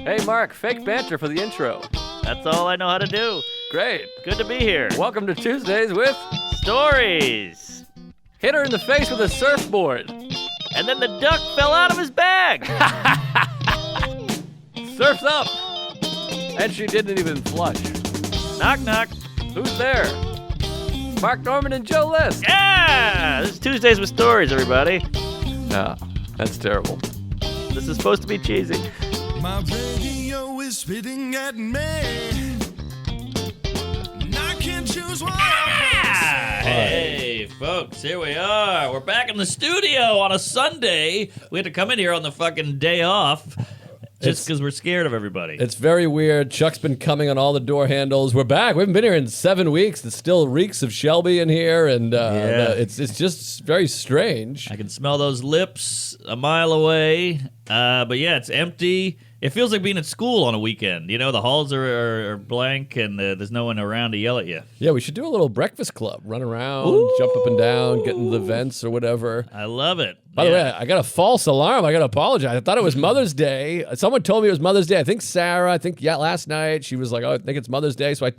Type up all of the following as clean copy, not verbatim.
Hey, Mark, fake banter for the intro. That's all I know how to do. Great. Good to be here. Welcome to Tuesdays with Stories. Hit her in the face with a surfboard. And then the duck fell out of his bag. Surf's up. And she didn't even flush. Knock, knock. Who's there? Mark Norman and Joe List. Yeah! This is Tuesdays with Stories, everybody. No, that's terrible. This is supposed to be cheesy. My radio is spitting at me, and I can't choose one. Hey, folks, here we are. We're back in the studio on a Sunday. We had to come in here on the fucking day off just because we're scared of everybody. It's very weird. Chuck's been coming on all the door handles. We're back. We haven't been here in 7 weeks. It still reeks of Shelby in here, and it's just very strange. I can smell those lips a mile away. But yeah, it's empty. It feels like being at school on a weekend. You know, the halls are blank and there's no one around to yell at you. Yeah, we should do a little breakfast club. Run around, jump up and down, get into the vents or whatever. I love it. By the way, I got a false alarm. I got to apologize. I thought it was Mother's Day. Someone told me it was Mother's Day. I think Sarah, last night, she was like, oh, I think it's Mother's Day. So I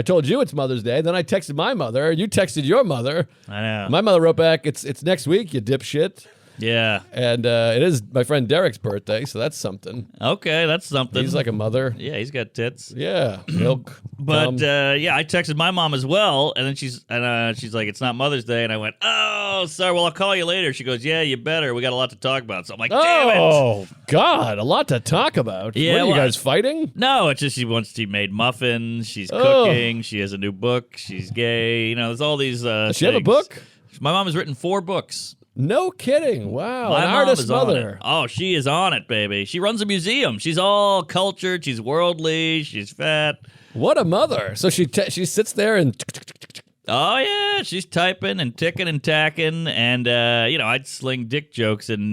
told you it's Mother's Day. Then I texted my mother. You texted your mother. I know. My mother wrote back, it's next week, you dipshit. Yeah. And it is my friend Derek's birthday, so that's something. Okay, that's something. He's like a mother. Yeah, he's got tits. Yeah, milk. But yeah, I texted my mom as well, and then she's like, "It's not Mother's Day," and I went, "Oh, sorry. Well, I'll call you later." She goes, "Yeah, you better. We got a lot to talk about." So I'm like, "Damn it!" Oh God, a lot to talk about. Yeah, what are you well, guys fighting? No, it's just she made muffins. She's cooking. She has a new book. She's gay. You know, there's all these. Does she have a book? My mom has written 4 books. No kidding. Wow, My an mom artist is on mother. it. Oh, she is on it, baby. She runs a museum. She's all cultured. She's worldly. She's fat. What a mother. So she sits there and. Oh, yeah, she's typing and ticking and tacking, and, I'd sling dick jokes in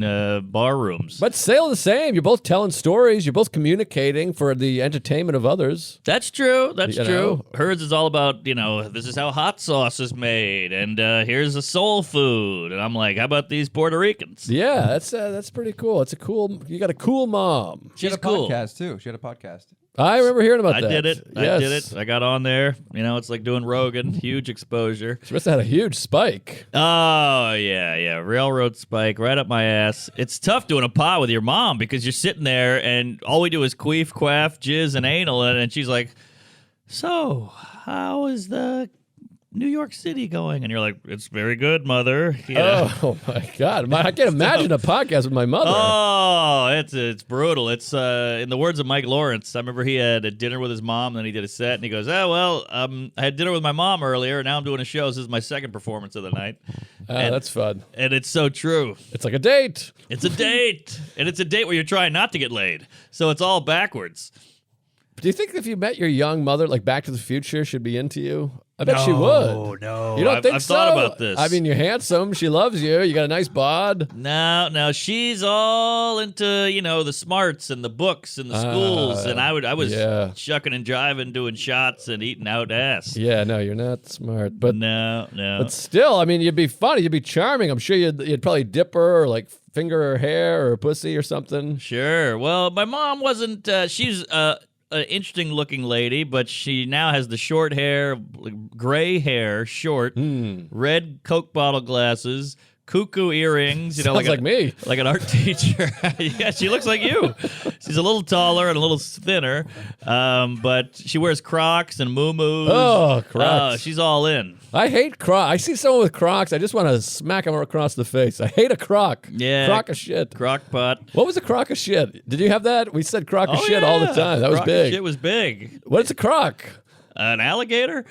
bar rooms. But still the same. You're both telling stories. You're both communicating for the entertainment of others. That's true. That's You true. know? Hers is all about, this is how hot sauce is made, and here's a soul food. And I'm like, how about these Puerto Ricans? Yeah, that's pretty cool. You got a cool mom. She's She had a cool. podcast, too. She had a podcast. I remember hearing about I that. did it. Yes. I did it. I got on there. It's like doing Rogan. Huge exposure. She must have had a huge spike. Oh, yeah. Railroad spike right up my ass. It's tough doing a pod with your mom because you're sitting there and all we do is queef, quaff, jizz, and anal. And she's like, so how is the New York City going? And you're like, it's very good, mother. You know? Oh, my God. I can't imagine a podcast with my mother. Oh, it's brutal. It's in the words of Mike Lawrence. I remember he had a dinner with his mom, then he did a set, and he goes, I had dinner with my mom earlier, and now I'm doing a show. This is my second performance of the night. That's fun. And it's so true. It's like a date. It's a date, and it's a date where you're trying not to get laid. So it's all backwards. Do you think if you met your young mother, like Back to the Future, she'd be into you? I bet she would. No, You don't think I've so? thought about this. I mean, you're handsome. She loves you. You got a nice bod. No, she's all into, the smarts and the books and the schools, and I was shucking and jiving, doing shots and eating out ass. Yeah, no, you're not smart. But No. But still, I mean, you'd be funny. You'd be charming. I'm sure you'd probably dip her or like finger her hair or pussy or something. Sure. Well, my mom wasn't, she's an interesting looking lady, but she now has the short hair, gray hair, short, red Coke bottle glasses, cuckoo earrings. Sounds like me. Like an art teacher. Yeah, she looks like you. She's a little taller and a little thinner, but she wears Crocs and muumuus. Oh, Crocs. She's all in. I hate Crocs. I see someone with Crocs. I just want to smack them across the face. I hate a Croc. Yeah. Croc of shit. Crock pot. What was a crock of shit? Did you have that? We said crock of shit all the time. That was Crock of big. shit was big. What's a crock? An alligator?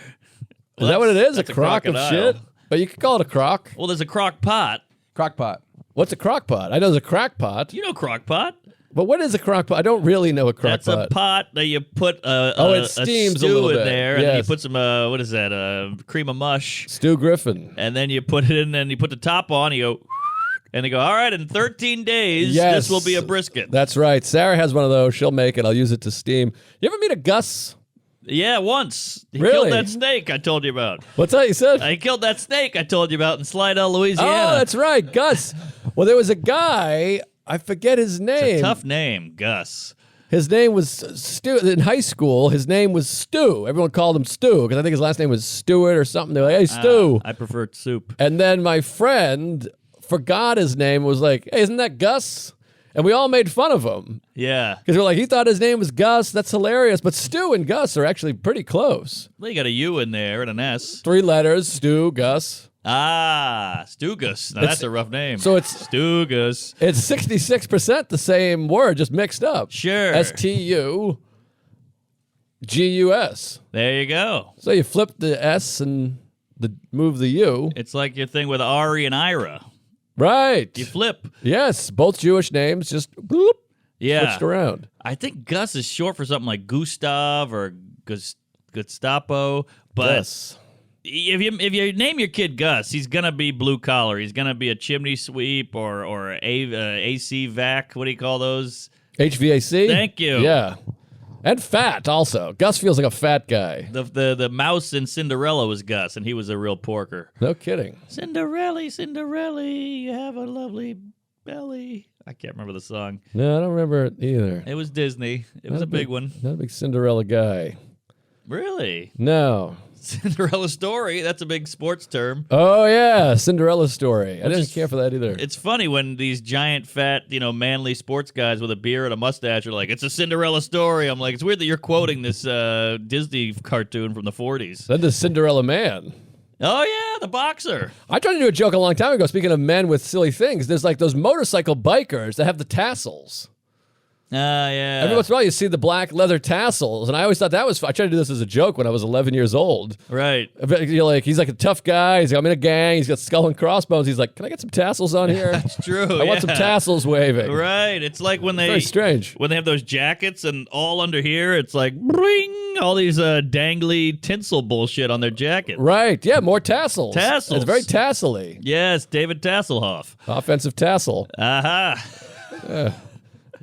Is that what it is? A That's crock of crocodile. shit? But you could call it a crock. Well, there's a crock pot. Crockpot. What's a crock pot? I know there's a crack pot. You know crock pot. But what is a crock pot? I don't really know a crock That's pot. a pot that you put it a steams a stew little in bit. there, and then you Yes. put some, what is that, cream of mush, Stu Griffin. and then you put it in, and you put the top on, you go, and they go, all right, in 13 days, Yes. this will be a brisket. That's right. Sarah has one of those. She'll make it. I'll use it to steam. You ever meet a Gus? Yeah, once. He Really? killed that snake I told you about. What's that you said? He killed that snake I told you about in Slidell, Louisiana. Oh, that's right, Gus. Well, there was a guy, I forget his name. It's a tough name, Gus. His name was Stu. In high school, his name was Stu. Everyone called him Stu because I think his last name was Stewart or something. They're like, hey, Stu. I prefer soup. And then my friend forgot his name, was like, hey, isn't that Gus? And we all made fun of him. Yeah. Because we're like, he thought his name was Gus. That's hilarious. But Stu and Gus are actually pretty close. Well, you got a U in there and an S. 3 letters, Stu, Gus. Ah, Stugus. Now that's a rough name. So it's Stugus. It's 66% the same word, just mixed up. Sure. STUGUS. There you go. So you flip the S and move the U. It's like your thing with Ari and Ira. Right. You flip. Yes, both Jewish names, just bloop, switched around. I think Gus is short for something like Gustav or Gestapo. But Yes. if you name your kid Gus, he's gonna be blue collar. He's gonna be a chimney sweep or AC vac. What do you call those? HVAC? Thank you. Yeah. And fat also. Gus feels like a fat guy. The mouse in Cinderella was Gus, and he was a real porker. No kidding. Cinderella, you have a lovely belly. I can't remember the song. No, I don't remember it either. It was Disney. It was a big one. Not a big Cinderella guy. Really? No. Cinderella story. That's a big sports term. Oh, yeah. Cinderella story. I didn't care for that either. It's funny when these giant, fat, manly sports guys with a beard and a mustache are like, it's a Cinderella story. I'm like, it's weird that you're quoting this Disney cartoon from the 40s. Then the Cinderella Man. Oh, yeah, the boxer. I tried to do a joke a long time ago, speaking of men with silly things. There's like those motorcycle bikers that have the tassels. Yeah. Every once in a while, you see the black leather tassels, and I always thought that was fun. I tried to do this as a joke when I was 11 years old. Right. He's like a tough guy. I'm in a gang. He's got skull and crossbones. He's like, can I get some tassels on here? That's true. I want some tassels waving. Right. It's like when Very strange. When they have those jackets and all under here, it's like, bring all these dangly tinsel bullshit on their jacket. Right. Yeah, more tassels. Tassels. It's very tassel-y. Yes, David Tasselhoff. Offensive tassel. Aha.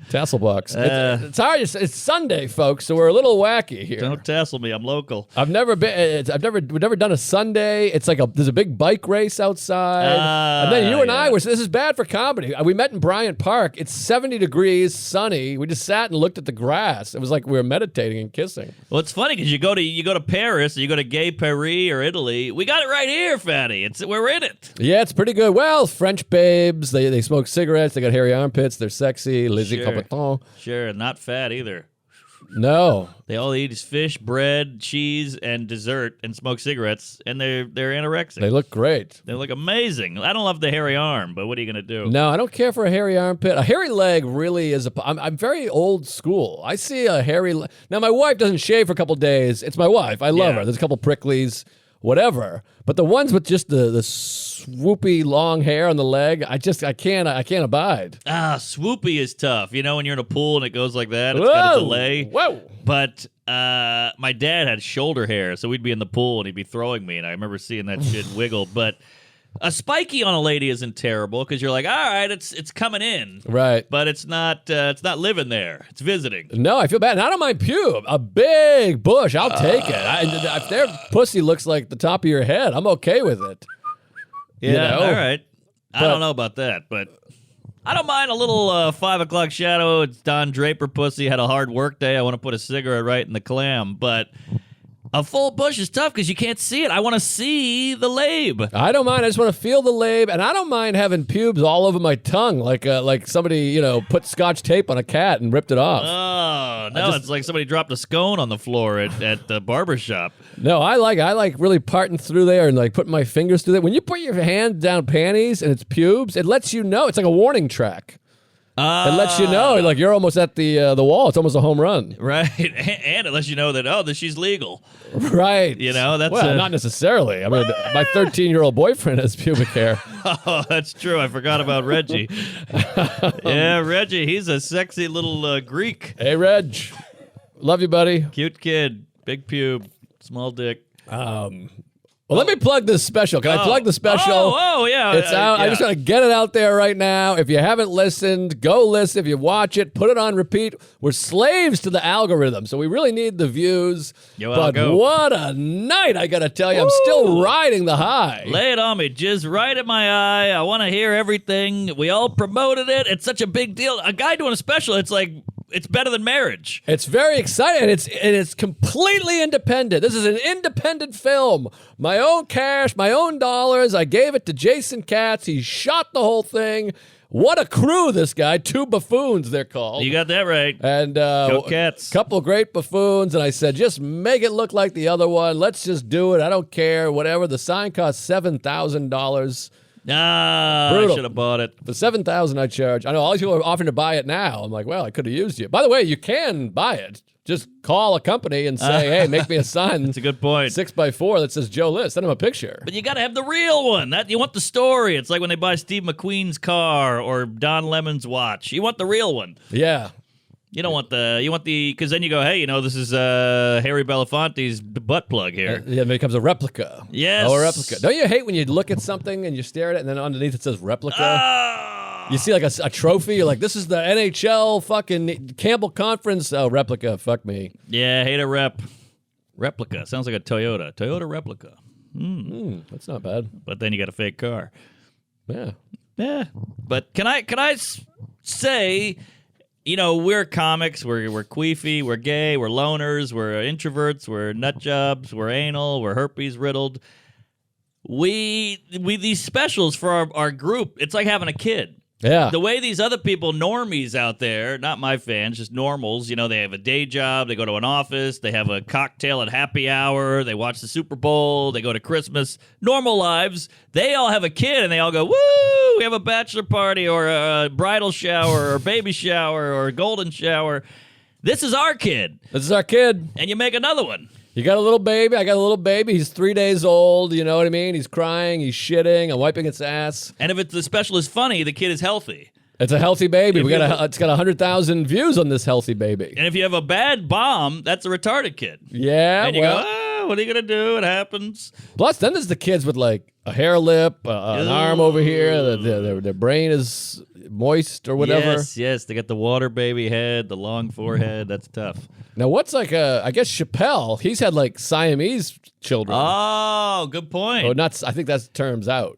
Tassel box. It's hard. It's Sunday, folks, so we're a little wacky here. Don't tassel me. I'm local. We've never done a Sunday. It's like there's a big bike race outside. And then you and I this is bad for comedy. We met in Bryant Park. It's 70 degrees, sunny. We just sat and looked at the grass. It was like we were meditating and kissing. Well, it's funny because you go to Paris, or you go to Gay Paris or Italy. We got it right here, fatty. We're in it. Yeah, it's pretty good. Well, French babes, they smoke cigarettes. They got hairy armpits. They're sexy. Lizzie Capeton. Sure, not fat either. No. They all eat fish, bread, cheese, and dessert, and smoke cigarettes, and they're anorexic. They look great. They look amazing. I don't love the hairy arm, but what are you going to do? No, I don't care for a hairy armpit. A hairy leg really is I'm very old school. I see a hairy Now, my wife doesn't shave for a couple days. It's my wife. I love her. There's a couple pricklies, whatever. But the ones with just the swoopy long hair on the leg, I can't abide. Swoopy is tough. You know, when you're in a pool and it goes like that, it's got a delay. Whoa. But my dad had shoulder hair, so we'd be in the pool and he'd be throwing me, and I remember seeing that shit wiggle. But a spiky on a lady isn't terrible because you're like, all right, it's coming in, right? But it's not living there. It's visiting. No, I feel bad. And I don't mind pube. A big bush, I'll take it. If their pussy looks like the top of your head, I'm okay with it. Yeah, all right. I don't know about that, but I don't mind a little 5 o'clock shadow. It's Don Draper pussy. Had a hard work day. I want to put a cigarette right in the clam, but a full bush is tough because you can't see it. I want to see the lab. I don't mind. I just want to feel the lab, and I don't mind having pubes all over my tongue, like somebody put Scotch tape on a cat and ripped it off. Oh no! It's like somebody dropped a scone on the floor at the barbershop. No, I like really parting through there and like putting my fingers through there. When you put your hand down panties and it's pubes, it lets you know. It's like a warning track. It lets you know, like you're almost at the wall. It's almost a home run, right? And it lets you know that she's legal, right? That's not necessarily. I mean, my 13-year-old boyfriend has pubic hair. Oh, that's true. I forgot about Reggie. Yeah, Reggie. He's a sexy little Greek. Hey, Reg, love you, buddy. Cute kid, big pube, small dick. Well, let me plug this special. Can I plug the special? Oh, yeah. It's out. Yeah. I just want to get it out there right now. If you haven't listened, go listen. If you watch it, put it on repeat. We're slaves to the algorithm, so we really need the views. But what a night, I got to tell you. I'm still riding the high. Lay it on me. Jizz right in my eye. I want to hear everything. We all promoted it. It's such a big deal. A guy doing a special, it's like it's better than marriage. It's very exciting. It's completely independent. This is an independent film. My own cash, my own dollars. I gave it to Jason Katz. He shot the whole thing. What a crew, this guy. 2 buffoons, they're called. You got that right. And Go Cats. Couple great buffoons. And I said, just make it look like the other one. Let's just do it. I don't care. Whatever. The sign cost $7,000. Ah, Brutal. I should have bought it. For $7,000 I charge. I know all these people are offering to buy it now. I'm like, well, I could have used you. By the way, you can buy it. Just call a company and say, hey, make me a sign. That's a good point. 6x4 that says Joe List. Send him a picture. But you got to have the real one. That you want the story. It's like when they buy Steve McQueen's car or Don Lemon's watch. You want the real one. Yeah. You don't want because then you go, hey, this is Harry Belafonte's butt plug here. Yeah, it becomes a replica. Yes. Oh, a replica. Don't you hate when you look at something and you stare at it and then underneath it says replica? You see like a trophy, you're like, this is the NHL fucking Campbell Conference replica. Fuck me. Yeah, hate a replica. Sounds like a Toyota. Toyota replica. That's not bad. But then you got a fake car. Yeah. Yeah. But can I say, we're comics, we're queefy, we're gay, we're loners, we're introverts, we're nut jobs, we're anal, we're herpes riddled. We these specials for our group, it's like having a kid. Yeah. The way these other people, normies out there, not my fans, just normals, they have a day job, they go to an office, they have a cocktail at happy hour, they watch the Super Bowl, they go to Christmas, normal lives, they all have a kid and they all go, woo, we have a bachelor party or a bridal shower or baby shower or a golden shower. This is our kid. This is our kid. And you make another one. You got a little baby. I got a little baby. He's 3 days old. You know what I mean? He's crying. He's shitting. I'm wiping its ass. And if the special is funny, the kid is healthy. It's a healthy baby. It's got 100,000 views on this healthy baby. And if you have a bad bomb, that's a retarded kid. Yeah. And you go, what are you going to do? It happens. Plus, then there's the kids with like a hair lip, an arm over here. Their brain is moist or whatever. Yes. They got the water baby head, the long forehead. That's tough. Now, what's I guess Chappelle, he's had like Siamese children. Oh, good point. Oh, I think that term's out.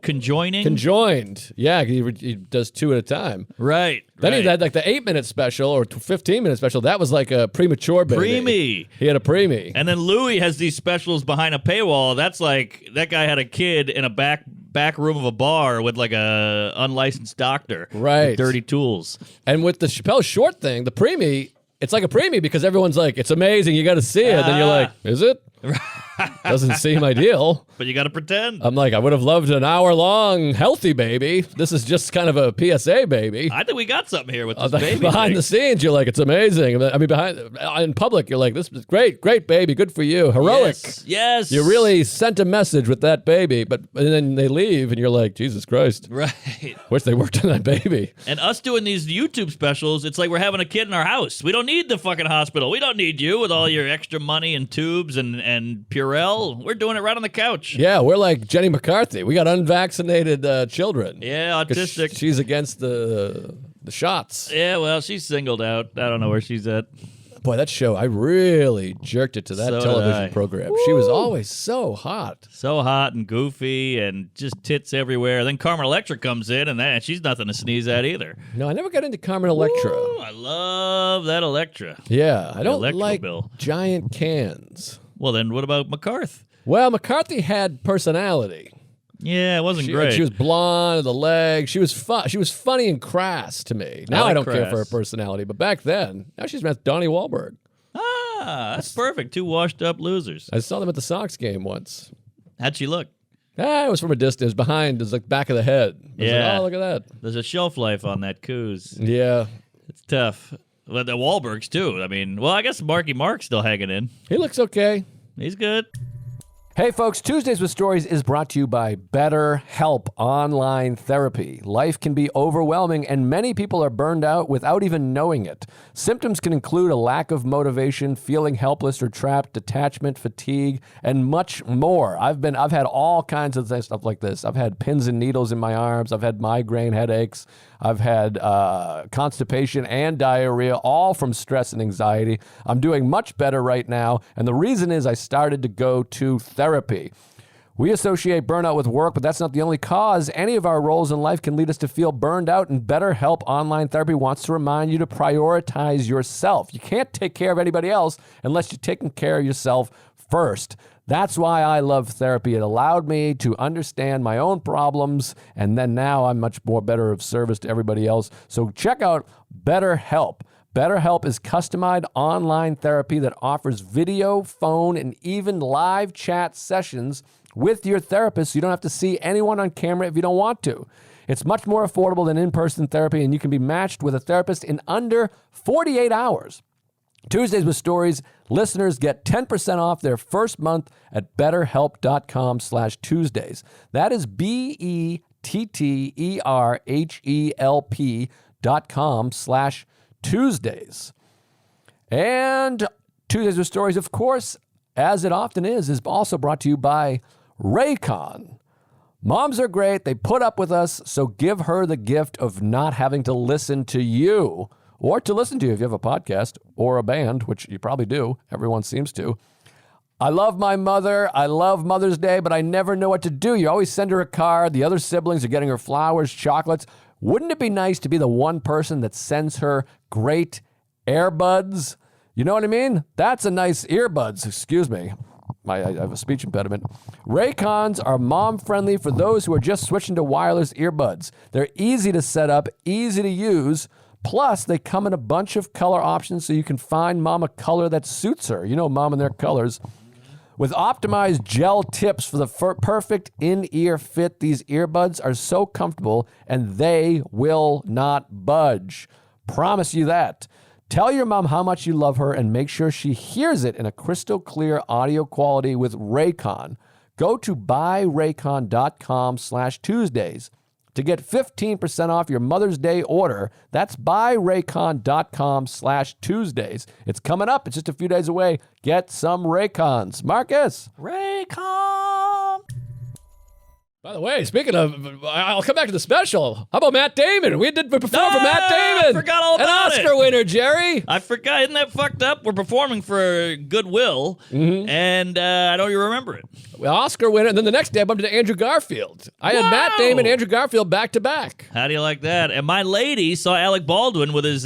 Conjoining? Conjoined. Yeah, he does 2 at a time. Right. Then he had like the 8-minute special or 15-minute special. That was like a premature baby. Preemie. He had a preemie. And then Louis has these specials behind a paywall. That's like that guy had a kid in a back room of a bar with like a unlicensed doctor. Right. With dirty tools. And with the Chappelle Short thing, the preemie, it's like a preemie because everyone's like, it's amazing, you got to see it. And you're like, is it? Doesn't seem ideal. But you got to pretend. I'm like, I would have loved an hour-long healthy baby. This is just kind of a PSA baby. I think we got something here with this baby behind thing. the scenes, you're like, it's amazing. I mean, in public, you're like, this is great baby, good for you, heroic. Yes. You really sent a message with that baby, and then they leave, and you're like, Jesus Christ. Right. Wish they worked on that baby. And us doing these YouTube specials, it's like we're having a kid in our house. We don't need the fucking hospital. We don't need you with all your extra money and tubes and Purell. We're doing it right on the couch. Yeah, we're like Jenny McCarthy. We got unvaccinated children. Yeah, autistic. She's against the shots. Yeah, well, she's singled out. I don't know where she's at. Boy, that show, I really jerked it to that So television did I. program. She was always so hot. So hot and goofy and just tits everywhere. Then Carmen Electra comes in, and she's nothing to sneeze at either. No, I never got into Carmen Electra. Ooh, I love that Electra. Yeah, I don't Electro like Bill. giant cans. Well, then what about McCarthy? Well, McCarthy had personality. Yeah, it wasn't She great. was blonde with the legs. She was She was funny and crass to me. Now I, like don't care for her crass. personality, but back then, now she's met Donnie Wahlberg. That's perfect. 2 washed up losers. I saw them at the Sox game once. How'd she look? It was from a distance. It was behind. It was like back of the head. I was Yeah. like, oh, look at that. There's a shelf life on that coos. Yeah. It's tough. But the Wahlbergs, too. I mean, well, I guess Marky Mark's still hanging in. He looks okay. He's good. Hey folks, Tuesdays with Stories is brought to you by BetterHelp Online Therapy. Life can be overwhelming and many people are burned out without even knowing it. Symptoms can include a lack of motivation, feeling helpless or trapped, detachment, fatigue, and much more. I've had all kinds of stuff like this. I've had pins and needles in my arms. I've had migraine headaches. I've had constipation and diarrhea, all from stress and anxiety. I'm doing much better right now, and the reason is I started to go to therapy. We associate burnout with work, but that's not the only cause. Any of our roles in life can lead us to feel burned out, and BetterHelp Online Therapy wants to remind you to prioritize yourself. You can't take care of anybody else unless you're taking care of yourself first. That's why I love therapy. It allowed me to understand my own problems, and then now I'm much more better of service to everybody else. So check out BetterHelp. BetterHelp is customized online therapy that offers video, phone, and even live chat sessions with your therapist. So you don't have to see anyone on camera if you don't want to. It's much more affordable than in-person therapy, and you can be matched with a therapist in under 48 hours. Tuesdays with Stories listeners get 10% off their first month at betterhelp.com/Tuesdays. That is BETTERHELP.com/Tuesdays. And Tuesdays with Stories, of course, as it often is also brought to you by Raycon. Moms are great. They put up with us, so give her the gift of not having to listen to you, or to listen to you if you have a podcast or a band, which you probably do. Everyone seems to. I love my mother. I love Mother's Day, but I never know what to do. You always send her a card. The other siblings are getting her flowers, chocolates. Wouldn't it be nice to be the one person that sends her great earbuds? You know what I mean? That's a nice earbuds. Excuse me. I have a speech impediment. Raycons are mom-friendly for those who are just switching to wireless earbuds. They're easy to set up, easy to use. Plus, they come in a bunch of color options so you can find mom a color that suits her. You know mom and their colors. With optimized gel tips for the perfect in-ear fit, these earbuds are so comfortable and they will not budge. Promise you that. Tell your mom how much you love her and make sure she hears it in a crystal clear audio quality with Raycon. Go to buyraycon.com/Tuesdays to get 15% off your Mother's Day order. That's buyraycon.com/Tuesdays. It's coming up. It's just a few days away. Get some Raycons. Marcus. Raycon. By the way, speaking of, I'll come back to the special. How about Matt Damon? We performed for Matt Damon. I forgot all about it. An Oscar winner, Jerry. I forgot. Isn't that fucked up? We're performing for Goodwill, and I don't even remember it. Well, Oscar winner, and then the next day I bumped into Andrew Garfield. I had Matt Damon, Andrew Garfield back to back. How do you like that? And my lady saw Alec Baldwin with his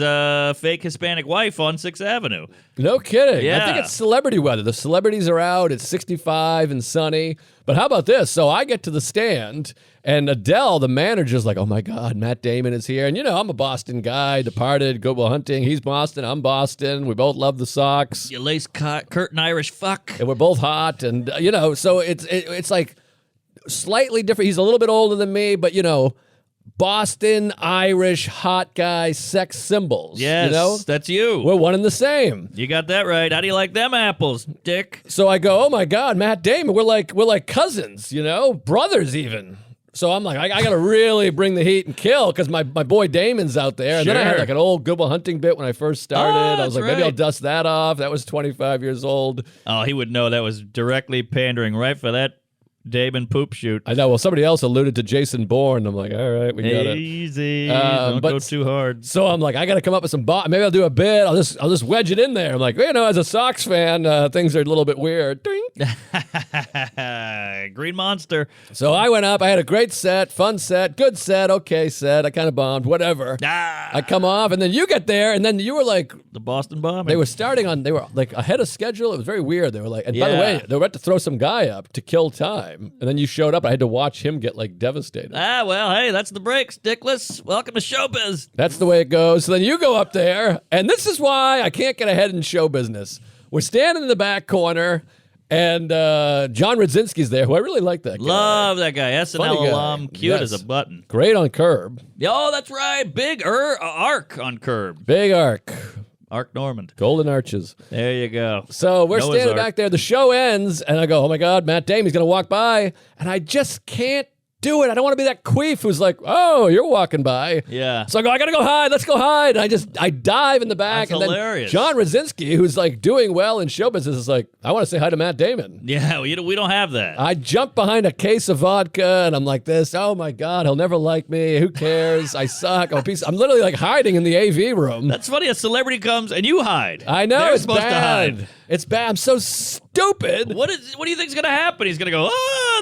fake Hispanic wife on 6th Avenue. No kidding. Yeah. I think it's celebrity weather. The celebrities are out. It's 65 and sunny. But how about this? So I get to the stand, and Adele, the manager's like, oh, my God, Matt Damon is here. And, you know, I'm a Boston guy, Departed, Good Will Hunting. He's Boston. I'm Boston. We both love the Sox. You lace curtain Irish fuck. And we're both hot. And, you know, so it's like slightly different. He's a little bit older than me, but, you know, Boston, Irish, hot guy, sex symbols. Yes, you know? that's you. We're one and the same. You got that right. How do you like them apples, Dick? So I go, oh my God, Matt Damon. We're like cousins, you know, brothers even. So I'm like, I got to really bring the heat and kill because my boy Damon's out there. And then I had like an old Good Will Hunting bit when I first started. I was like, maybe I'll dust that off. That was 25 years old. Oh, he would know that was directly pandering right for that Damon poop shoot. I know. Well, somebody else alluded to Jason Bourne. I'm like, all right, we got it. Easy. Don't go too hard. So I'm like, I got to come up with some maybe I'll do a bit. I'll just wedge it in there. I'm like, you know, as a Sox fan, things are a little bit weird. Green Monster. So I went up. I had a great set, fun set, good set, okay set. I kind of bombed, whatever. I come off, and then you get there, and then you were like, the Boston bombing. They were like ahead of schedule. It was very weird. They were like, and by the way, they were about to throw some guy up to kill time. And then you showed up. I had to watch him get like devastated. Well, hey, that's the breaks, Dickless. Welcome to showbiz. That's the way it goes. So then you go up there, and this is why I can't get ahead in show business. We're standing in the back corner, and John Radzinski's there, who I really like that guy. Love that guy. Funny SNL guy. alum, cute Yes. as a button. Great on Curb. Oh, that's right. Big arc on Curb. Big arc. Arc Normand. Golden arches. There you go. So we're Noah's standing Ark. back there. The show ends, and I go, oh, my God, Matt Damon's going to walk by. And I just can't do it. I don't want to be that queef who's like, oh, you're walking by. Yeah. So I go, I got to go hide. Let's go hide. And I dive in the back. That's and hilarious. Then John Radzinski, who's like doing well in show business, is like, I want to say hi to Matt Damon. Yeah, we don't have that. I jump behind a case of vodka, and I'm like this. Oh, my God, he'll never like me. Who cares? I suck. I'm literally like hiding in the AV room. That's funny. A celebrity comes and you hide. I know, They're it's supposed bad. to hide. It's bad. I'm so stupid. What do you think's going to happen? He's going to go,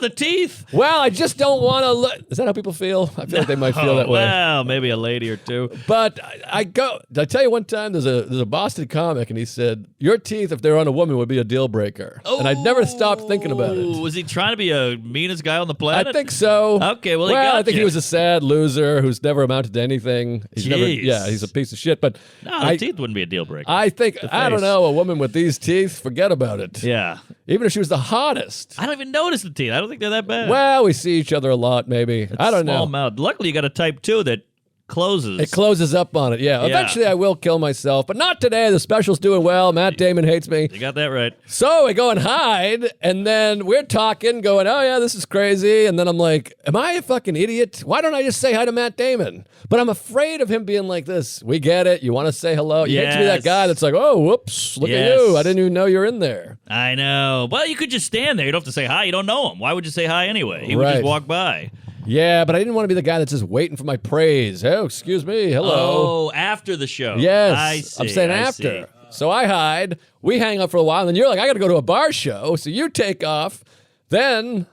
the teeth. Well, I just don't want to. Is that how people feel? I feel like they might feel that way. Well, maybe a lady or two. But I go. Did I tell you one time? There's a Boston comic, and he said your teeth, if they were on a woman, would be a deal breaker. And I'd never stopped thinking about it. Was he trying to be a meanest guy on the planet? I think so. Okay, well, he got I think you. he was a sad loser who's never amounted to anything. He's never. Jeez. Yeah, he's a piece of shit. But No, the teeth wouldn't be a deal breaker. I think I don't face. know, a woman with these teeth, forget about it. Yeah. Even if she was the hottest. I don't even notice the teeth. I don't think they're that bad. Well, we see each other a lot, maybe. I don't Small know. mouth. Luckily, you got a type 2 that closes. It closes up on it, yeah. Eventually, I will kill myself, but not today. The special's doing well. Matt Damon hates me. You got that right. So we go and hide, and then we're talking, going, oh, yeah, this is crazy. And then I'm like, am I a fucking idiot? Why don't I just say hi to Matt Damon? But I'm afraid of him being like this. We get it. You want to say hello. You hate to be that Yes. guy that's like, oh, whoops, look Yes. at you. I didn't even know you're in there. I know. Well, you could just stand there. You don't have to say hi. You don't know him. Why would you say hi anyway? He would Right. just walk by. Yeah, but I didn't want to be the guy that's just waiting for my praise. Oh, excuse me. Hello. Oh, after the show. Yes. I see. I'm saying I after. see. So I hide. We hang out for a while, and then you're like, I got to go to a bar show. So you take off. Then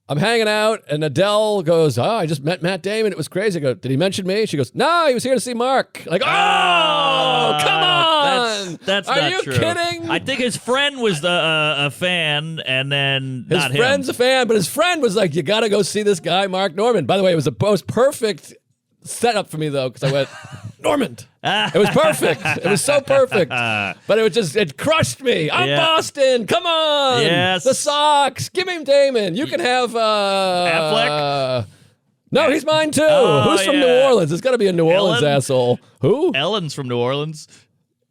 I'm hanging out, and Adele goes, I just met Matt Damon. It was crazy. I go, did he mention me? She goes, no, he was here to see Mark. Like, oh, come on. That's Are not you true. kidding? I think his friend was a fan, and then His not friend's him. a fan, but his friend was like, you got to go see this guy, Mark Norman. By the way, it was the most perfect setup for me, though, because I went, Norman. It was perfect. It was so perfect. But it crushed me. I'm Yeah. Boston. Come on. Yes. The Sox. Give him Damon. You can have Affleck? No, he's mine too. Oh, Who's from New yeah. Orleans? It's got to be a New Orleans Ellen? asshole. Who? Ellen's from New Orleans.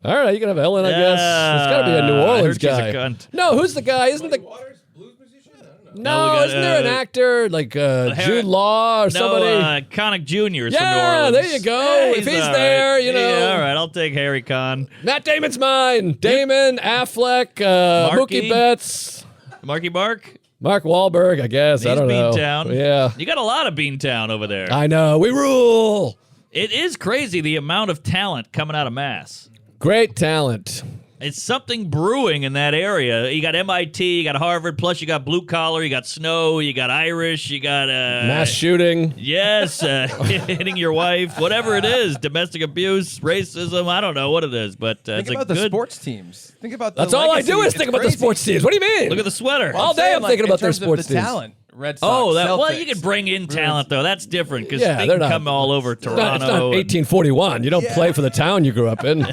All right, you can have Ellen, I guess. It's got to be a New I Orleans heard she's guy. a cunt. No, who's the guy? Isn't the Waters, blues musician? I don't know. No, we no? got, Isn't there an actor like Jude Law or somebody? Connick Jr. is Yeah, from New Orleans. there you go. If he's all there, right. you know. Yeah, all right, I'll take Harry Conn. Matt Damon's mine. Damon, Affleck, Marky? Mookie Betts, Marky Mark? Mark Wahlberg, I guess. I He's don't know. Beantown. Yeah. You got a lot of Beantown over there. I know. We rule. It is crazy the amount of talent coming out of Mass. Great talent. It's something brewing in that area. You got MIT, you got Harvard, plus you got blue collar, you got snow, you got Irish, you got Mass shooting. Yes, hitting your wife, whatever it is, domestic abuse, racism. I don't know what it is, but Think it's a about the good. sports teams. Think about That's the all I legacy. do is It's think about the crazy. sports teams. What do you mean? Look at the sweater. All day saying, I'm thinking in about their terms of sports the teams. talent. Red Sox, Oh, well, Celtics, you can bring in talent though. That's different because Yeah, they they're can not- come all over It's not Toronto. 1841. You don't play for the town you grew up in.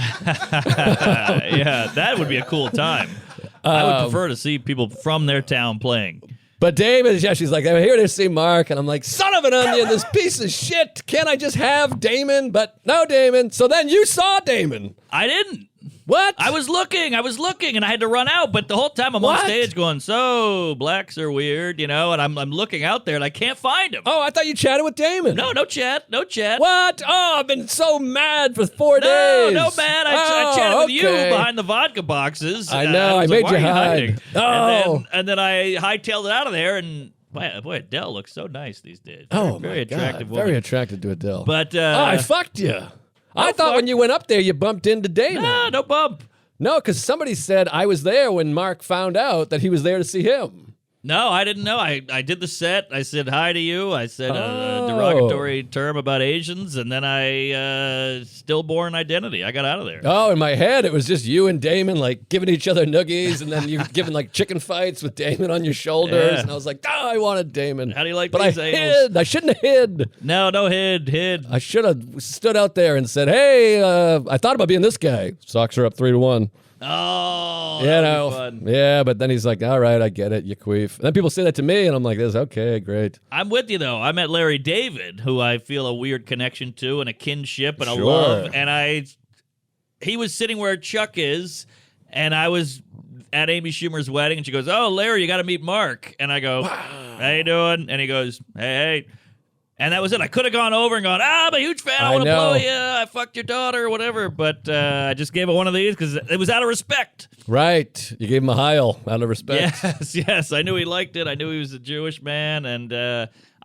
Yeah, that would be a cool time. I would prefer to see people from their town playing. But Damon, yeah, she's like, I'm here to see Mark. And I'm like, son of an onion, this piece of shit. Can't I just have Damon? But no, Damon. So then you saw Damon. I didn't. What? I was looking, and I had to run out. But the whole time I'm What? on stage going, so blacks are weird, and I'm looking out there and I can't find him. Oh, I thought you chatted with Damon. No chat. What? Oh, I've been so mad for 4 No, days. no, man. I Oh, chatted with you okay. behind the vodka boxes. I know, was I made "Why you are hide." hiding?" Oh. And then I hightailed it out of there, and boy, Adele looks so nice these days. Oh, very my attractive God. woman. Very attracted to Adele. But oh, I fucked you. I thought when you went up there, you bumped into Damon. no bump. No, because somebody said I was there when Mark found out that he was there to see him. No, I didn't know. I did the set. I said hi to you. I said Oh. a derogatory term about Asians, and then I stillborn identity. I got out of there. Oh, in my head, it was just you and Damon like giving each other noogies, and then you giving like chicken fights with Damon on your shoulders. Yeah. And I was like, oh, I wanted Damon. How do you like but these I angles? hid. I shouldn't have hid. No, hid. I should have stood out there and said, hey, I thought about being this guy. Sox are up 3-1. Oh, You that know, would be fun. yeah, but then he's like, all right, I get it, you queef. And then people say that to me, and I'm like, this okay, great. I'm with you though. I met Larry David, who I feel a weird connection to, and a kinship, and a Sure. love. And he was sitting where Chuck is, and I was at Amy Schumer's wedding, and she goes, "Oh, Larry, you got to meet Mark." And I go, "How you doing?" And he goes, "Hey." And that was it. I could have gone over and gone, I'm a huge fan. I I want to blow know. you. I fucked your daughter or whatever. But I just gave it one of these because it was out of respect. Right. You gave him a heil out of respect. Yes. I knew he liked it. I knew he was a Jewish man. And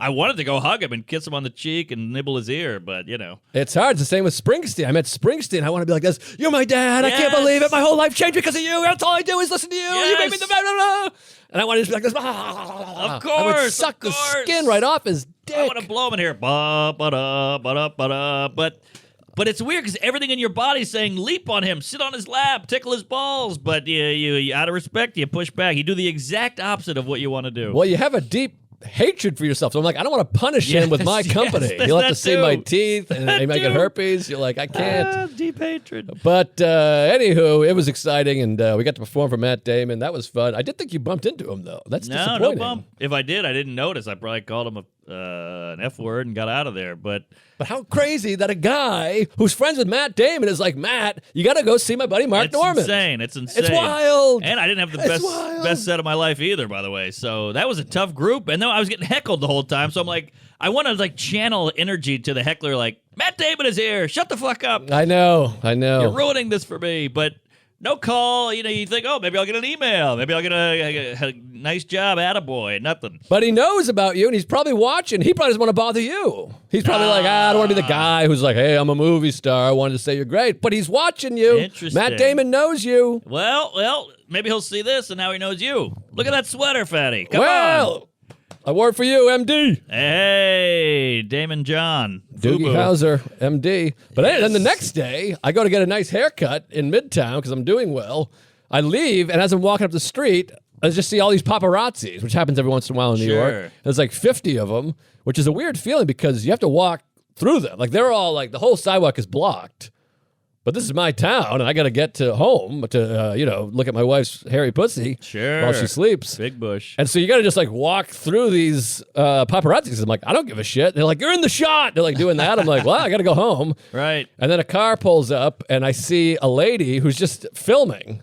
I wanted to go hug him and kiss him on the cheek and nibble his ear. But, It's hard. It's the same with Springsteen. I met Springsteen. I want to be like this. You're my dad. I can't believe it. My whole life changed because of you. That's all I do is listen to you. You made me the blah, blah, blah. And I want to just be like this. Of course. I would suck the skin right off his dick. I want to blow him in here. But it's weird because everything in your body's saying leap on him, sit on his lap, tickle his balls. But you out of respect, you push back. You do the exact opposite of what you want to do. Well, you have a deep hatred for yourself. So I'm like, I don't want to punish him with my company. He'll have to see my teeth and he might get herpes. You're like, I can't. Deep hatred. But anywho, it was exciting, and we got to perform for Matt Damon. That was fun. I did think you bumped into him, though. That's disappointing. No bump. If I did, I didn't notice. I probably called him an F word and got out of there. But how crazy that a guy who's friends with Matt Damon is like, Matt, you got to go see my buddy Mark Norman. It's insane. It's wild. And I didn't have the best set of my life either, by the way. So that was a tough group. And then I was getting heckled the whole time. So I'm like, I want to channel energy to the heckler, like, Matt Damon is here. Shut the fuck up. I know. You're ruining this for me. But no call. You think, oh, maybe I'll get an email. Maybe I'll get a nice job, attaboy. Nothing. But he knows about you, and he's probably watching. He probably doesn't want to bother you. He's probably like, I don't want to be the guy who's like, hey, I'm a movie star. I wanted to say you're great. But he's watching you. Interesting. Matt Damon knows you. Well, maybe he'll see this, and now he knows you. Look at that sweater, fatty. Come on. I wore it for you, MD. Hey, Damon John. Doogie Fubu. Howser, MD. But then the next day, I go to get a nice haircut in Midtown because I'm doing well. I leave, and as I'm walking up the street, I just see all these paparazzis, which happens every once in a while in New York. There's like 50 of them, which is a weird feeling because you have to walk through them. Like they're all like, the whole sidewalk is blocked. But this is my town, and I got to get to home to, look at my wife's hairy pussy while she sleeps. Big bush. And so you got to just walk through these paparazzis. I'm like, I don't give a shit. They're like, you're in the shot. They're like doing that. I'm like, well, I got to go home. Right. And then a car pulls up, and I see a lady who's just filming.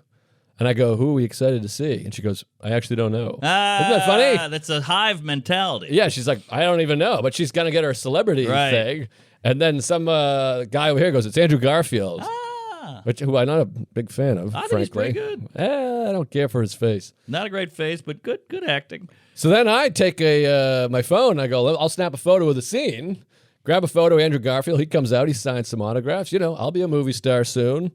And I go, who are we excited to see? And she goes, I actually don't know. Isn't that funny? That's a hive mentality. Yeah, she's like, I don't even know. But she's going to get her celebrity thing. And then some guy over here goes, it's Andrew Garfield. Who I'm not a big fan of, I think frankly. he's pretty good. I don't care for his face. Not a great face, but good acting. So then I take my phone and I go, I'll snap a photo of the scene, grab a photo of Andrew Garfield. He comes out, he signs some autographs. I'll be a movie star soon.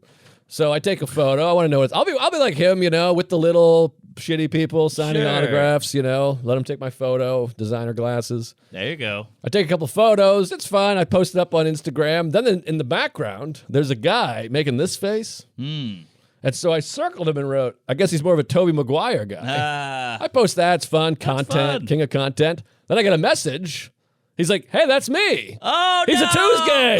So I take a photo. I want to know what I'll be like him, with the little shitty people signing autographs, let them take my photo, designer glasses. There you go. I take a couple photos. It's fine. I post it up on Instagram. Then in the background, there's a guy making this face. And so I circled him and wrote, I guess he's more of a Tobey Maguire guy. I post that. It's fun. Content. King of content. Then I get a message. He's like, hey, that's me. Oh, He's a Tuesday.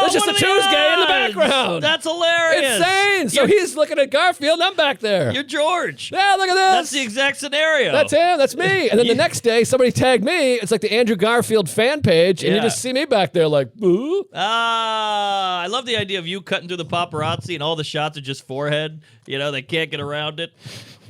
There's just a Tuesday in the background. That's hilarious. Insane. So he's looking at Garfield, and I'm back there. You're George. Yeah, look at this. That's the exact scenario. That's him. That's me. And then the next day, somebody tagged me. It's like the Andrew Garfield fan page, and you just see me back there like, boo. I love the idea of you cutting through the paparazzi, and all the shots are just forehead. They can't get around it.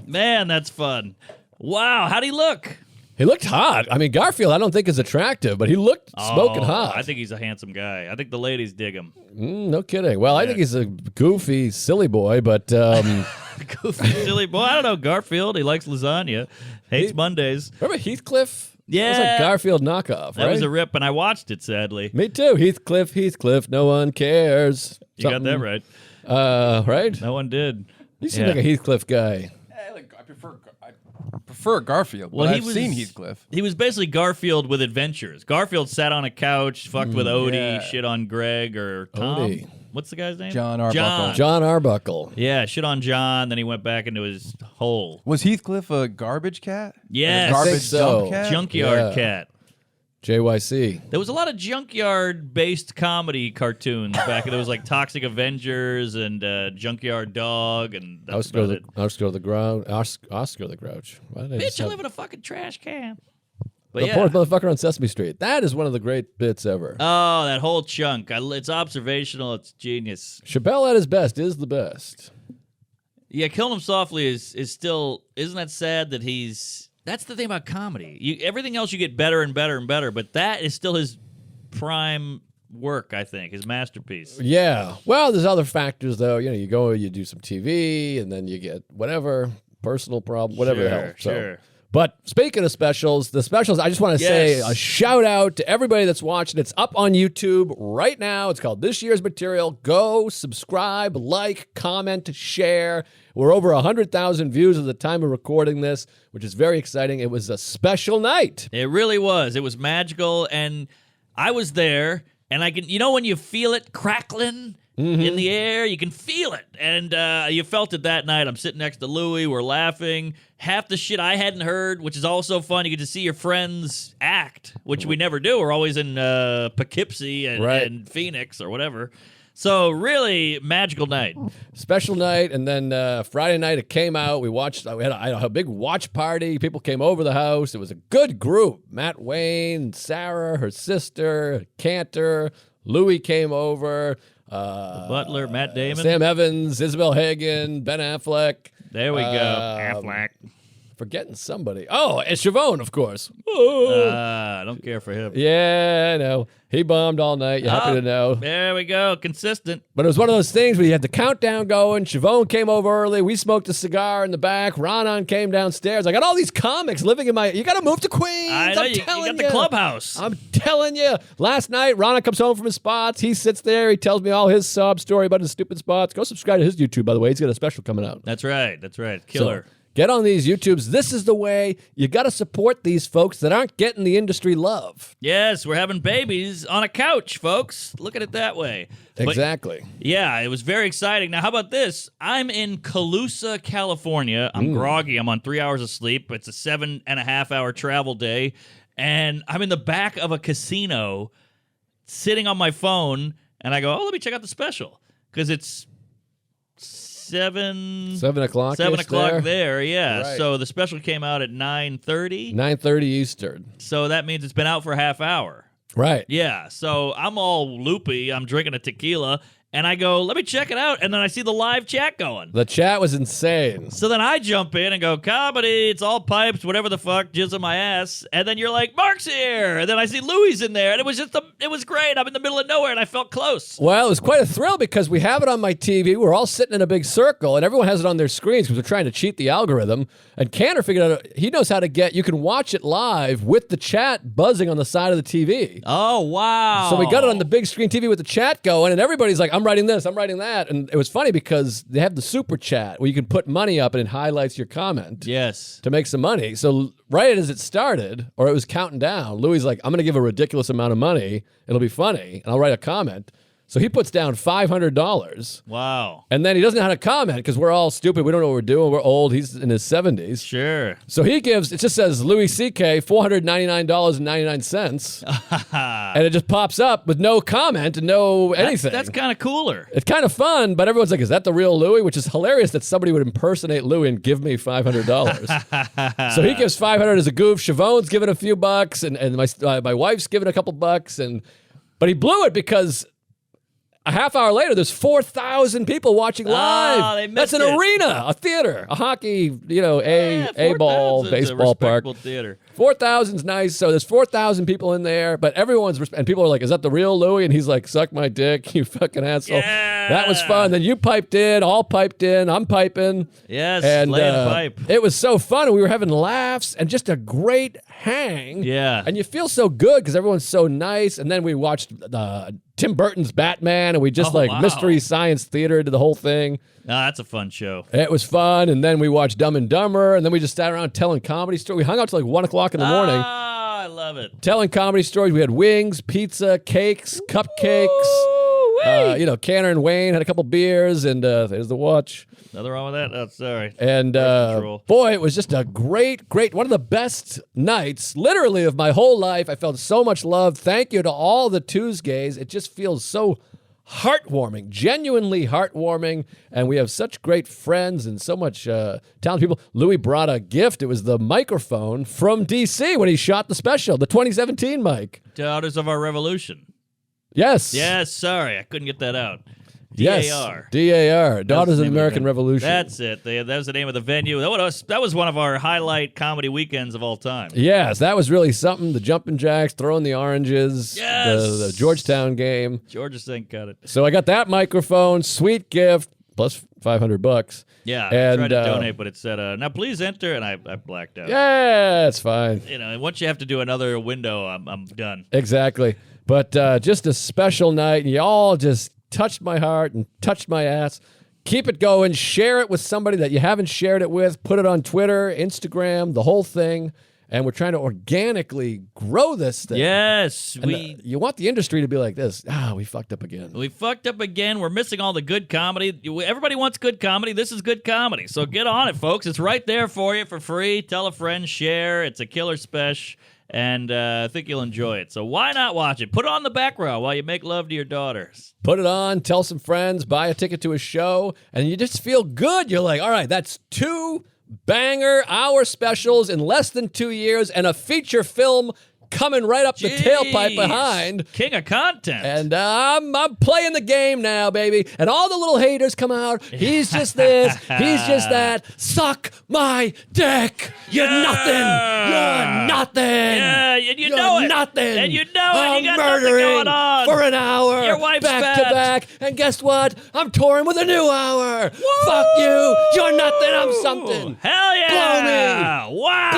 Man, that's fun. Wow, how'd he look? He looked hot. I mean, Garfield I don't think is attractive, but he looked smoking hot. I think he's a handsome guy. I think the ladies dig him. No kidding. Well, I think he's a goofy, silly boy, but... Goofy, silly boy. I don't know. Garfield, he likes lasagna. Hates Mondays. Remember Heathcliff? Yeah. That was like Garfield knockoff, right? That was a rip, and I watched it, sadly. Me too. Heathcliff, no one cares. You got that right. Right? No one did. You seem like a Heathcliff guy. I prefer Garfield. Well, I've seen Heathcliff. He was basically Garfield with adventures. Garfield sat on a couch, fucked with Odie, shit on Greg or Tom. Odie. What's the guy's name? John Arbuckle. John Arbuckle. Yeah, shit on John. Then he went back into his hole. Was Heathcliff a garbage cat? Yes. A garbage so. dump cat? Junkyard cat. JYC. There was a lot of junkyard-based comedy cartoons back. There was like Toxic Avengers and Junkyard Dog, and that's Oscar about it. the Grouch. Why did I just Bitch, I have- live in a fucking trash can. But The yeah. poor motherfucker on Sesame Street. That is one of the great bits ever. Oh, that whole chunk. It's observational. It's genius. Chappelle at his best is the best. Yeah, Killing Him Softly is still... Isn't that sad that he's... That's the thing about comedy. Everything else you get better and better and better, but that is still his prime work, I think, his masterpiece. Yeah. Well, there's other factors, though. You go, you do some TV, and then you get whatever, personal problem, whatever the hell. Sure. But speaking of specials, I just want to say a shout out to everybody that's watching. It's up on YouTube right now. It's called This Year's Material. Go, subscribe, like, comment, share. We're over 100,000 views at the time of recording this, which is very exciting. It was a special night. It really was. It was magical, and I was there, and I can, when you feel it crackling in the air, you can feel it, and you felt it that night. I'm sitting next to Louie. We're laughing. Half the shit I hadn't heard, which is also fun. You get to see your friends act, which we never do. We're always in Poughkeepsie and Phoenix or whatever. So really magical night. Special night, and then Friday night it came out. We watched. We had a big watch party. People came over the house. It was a good group. Matt Wayne, Sarah, her sister, Cantor, Louie came over. The butler, Matt Damon. Sam Evans, Isabel Hagen, Ben Affleck. There we go. Affleck. Forgetting somebody. Oh, and Siobhan, of course. I don't care for him. Yeah, I know. He bombed all night. You're happy to know. There we go. Consistent. But it was one of those things where you had the countdown going. Siobhan came over early. We smoked a cigar in the back. Ronan came downstairs. I got all these comics living in my... You got to move to Queens. I know. You got the clubhouse. I'm telling you. Last night, Ronan comes home from his spots. He sits there. He tells me all his sob story about his stupid spots. Go subscribe to his YouTube, by the way. He's got a special coming out. That's right. Killer. So, get on these YouTubes. This is the way. You got to support these folks that aren't getting the industry love. Yes, we're having babies on a couch, folks. Look at it that way. Exactly. But, yeah, it was very exciting. Now, how about this? I'm in Colusa, California. I'm groggy. I'm on 3 hours of sleep. It's a 7.5-hour travel day. And I'm in the back of a casino sitting on my phone. And I go, let me check out the special. Because it's 7 o'clock. 7 o'clock there, yeah. Right. So the special came out at 9:30. 9:30 Eastern. So that means it's been out for a half hour. Right. Yeah. So I'm all loopy. I'm drinking a tequila. And I go, let me check it out. And then I see the live chat going. The chat was insane. So then I jump in and go, comedy, it's all pipes, whatever the fuck, jizz on my ass. And then you're like, Mark's here. And then I see Louie's in there. And it was great. I'm in the middle of nowhere and I felt close. Well, it was quite a thrill because we have it on my TV. We're all sitting in a big circle and everyone has it on their screens because we're trying to cheat the algorithm. And Cantor figured out, he knows how to you can watch it live with the chat buzzing on the side of the TV. Oh, wow. So we got it on the big screen TV with the chat going and everybody's like, I'm writing this, I'm writing that. And it was funny because they have the super chat where you can put money up and it highlights your comment. Yes. To make some money. So right as it started, or it was counting down, Louie's like, I'm going to give a ridiculous amount of money. It'll be funny. And I'll write a comment. So he puts down $500. Wow. And then he doesn't know how to comment because we're all stupid. We don't know what we're doing. We're old. He's in his 70s. Sure. So he gives, it just says Louis C.K., $499.99. And it just pops up with no comment and no anything. That's kind of cooler. It's kind of fun, but everyone's like, is that the real Louis? Which is hilarious that somebody would impersonate Louis and give me $500. So he gives $500 as a goof. Siobhan's giving a few bucks, and my wife's giving a couple bucks. But he blew it because a half hour later, there's 4,000 people watching live. Oh, they missed That's an it. arena, a theater, a hockey, A-ball, 4,000 's a baseball park. respectable theater. 4,000's nice. So there's 4,000 people in there, but and people are like, is that the real Louis? And he's like, suck my dick, you fucking asshole. Yeah. That was fun. Then you piped in, all piped in, I'm piping. Yes, And laying a pipe. it was so fun. And we were having laughs and just a great hang. Yeah. And you feel so good because everyone's so nice. And then we watched Tim Burton's Batman, and we just wow. Mystery Science Theater to the whole thing. That's a fun show. It was fun, and then we watched Dumb and Dumber, and then we just sat around telling comedy stories. We hung out till 1 o'clock in the morning. I love it. Telling comedy stories. We had wings, pizza, cakes, cupcakes. Cantor and Wayne had a couple beers, and there's the watch. Nothing wrong with that? Oh, sorry. And control. boy, it was just a great, one of the best nights, literally, of my whole life. I felt so much love. Thank you to all the Tuesdays. It just feels so heartwarming, genuinely heartwarming. And we have such great friends and so much talented people. Louis brought a gift. It was the microphone from D.C. when he shot the special, the 2017 mic. Daughters of Our Revolution. Yes. Yes, sorry. I couldn't get that out. Yes, DAR. DAR, Daughters of the name American venue. Revolution. That was the name of the venue. That was one of our highlight comedy weekends of all time. Yes, that was really something. The jumping jacks, throwing the oranges, Yes. the Georgetown game. Georgia Sink got it. So I got that microphone, sweet gift, plus $500. Yeah, I And, tried to donate, but it said, now please enter, and I blacked out. Yeah, it's fine. You know, once you have to do another window, I'm done. Exactly. But just a special night, and you all just touched my heart and touched my ass. Keep it going. Share it with somebody that you haven't shared it with. Put it on Twitter, Instagram, the whole thing. And we're trying to organically grow this thing. Yes, And you want the industry to be like this. We fucked up again. We fucked up again. We're missing all the good comedy. Everybody wants good comedy. This is good comedy. So get on it, folks. It's right there for you for free. Tell a friend, share. It's a killer special, and I think you'll enjoy it. So why not watch it? Put it on the background while you make love to your daughters. Put it on, tell some friends, buy a ticket to a show, and you just feel good. You're like, all right, that's 2 banger hour specials in less than 2 years and a feature film coming right up the tailpipe behind. King of content. And I'm playing the game now, baby. And all the little haters come out. He's just this. He's just that. Suck my dick. You're nothing. You're nothing. Yeah, and you You're know it. nothing. And you know it. I'm You got nothing murdering going on. for an hour. Your wife's back to fat. back. And guess what? I'm touring with a new hour. Fuck you. You're nothing. I'm something. Hell yeah. Blow me. Wow.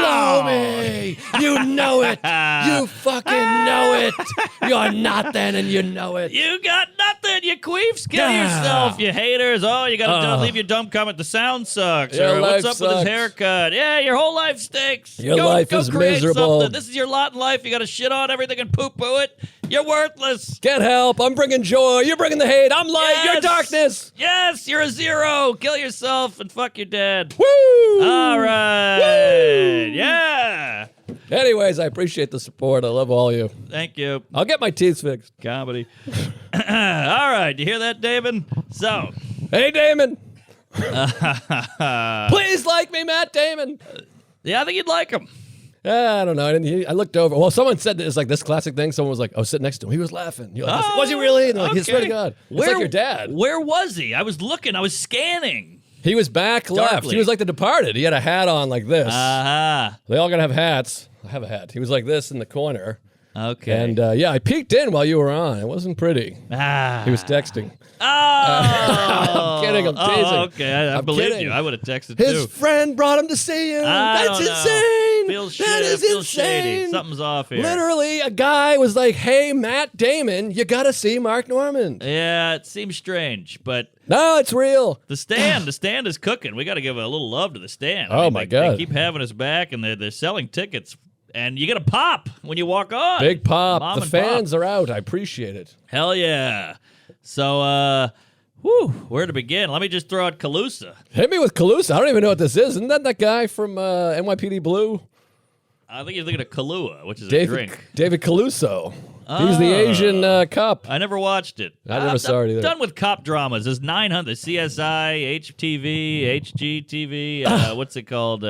Blow me. You know it. You fucking know it. You're nothing and you know it. You got nothing, you queefs. Kill Ah. yourself, you haters. Oh, you gotta leave your dumb comment. The sound sucks. Your Or what's life up with his sucks. haircut? Yeah, your whole life stinks. Your Go life is create miserable. something. This is your lot in life. You gotta shit on everything and poo-poo it. You're worthless. Get help. I'm bringing joy. You're bringing the hate. I'm light. You're Yes. darkness. Yes, you're a 0. Kill yourself and fuck your dad. Woo! All right. Yeah. Anyways, I appreciate the support. I love all of you. Thank you. I'll get my teeth fixed. Comedy. All right. You hear that, David? So. Hey, Damon. Please like me, Matt Damon. Yeah, I think you'd like him. I don't know. I looked over. Well, someone said it's like this classic thing. Someone was like, "Oh, sit next to him. He was laughing." You're like, "Was he really?" And they're like, "I swear to God, it's like your dad." Where was he? I was looking. I was scanning. He was back left. Darkly. He was like The Departed. He had a hat on like this. They all gotta have hats. I have a hat. He was like this in the corner. Okay. And I peeked in while you were on. It wasn't pretty. He was texting. Oh. I'm kidding. I'm teasing. Oh, okay. I I'm believe kidding. you. I would have texted His too. friend brought him to see you. I That's don't know. insane. Feels That is feels insane. shady. Something's off here. Literally, a guy was like, "Hey, Matt Damon, you gotta see Mark Normand." Yeah, it seems strange, but No, it's real. the stand is cooking. We got to give a little love to the stand. Oh, my God. They keep having us back, and they're selling tickets, and you get a pop when you walk on. Big pop. Mom The and fans pop. are out. I appreciate it. Hell yeah. So, where to begin? Let me just throw out Calusa. Hit me with Calusa. I don't even know what this is. Isn't that guy from NYPD Blue? I think you're thinking of Kahlua, which is a drink. David Caluso. He's the Asian cop. I never watched it. I never saw it either. I'm done with cop dramas. There's 900. CSI, HTV, HGTV, what's it called?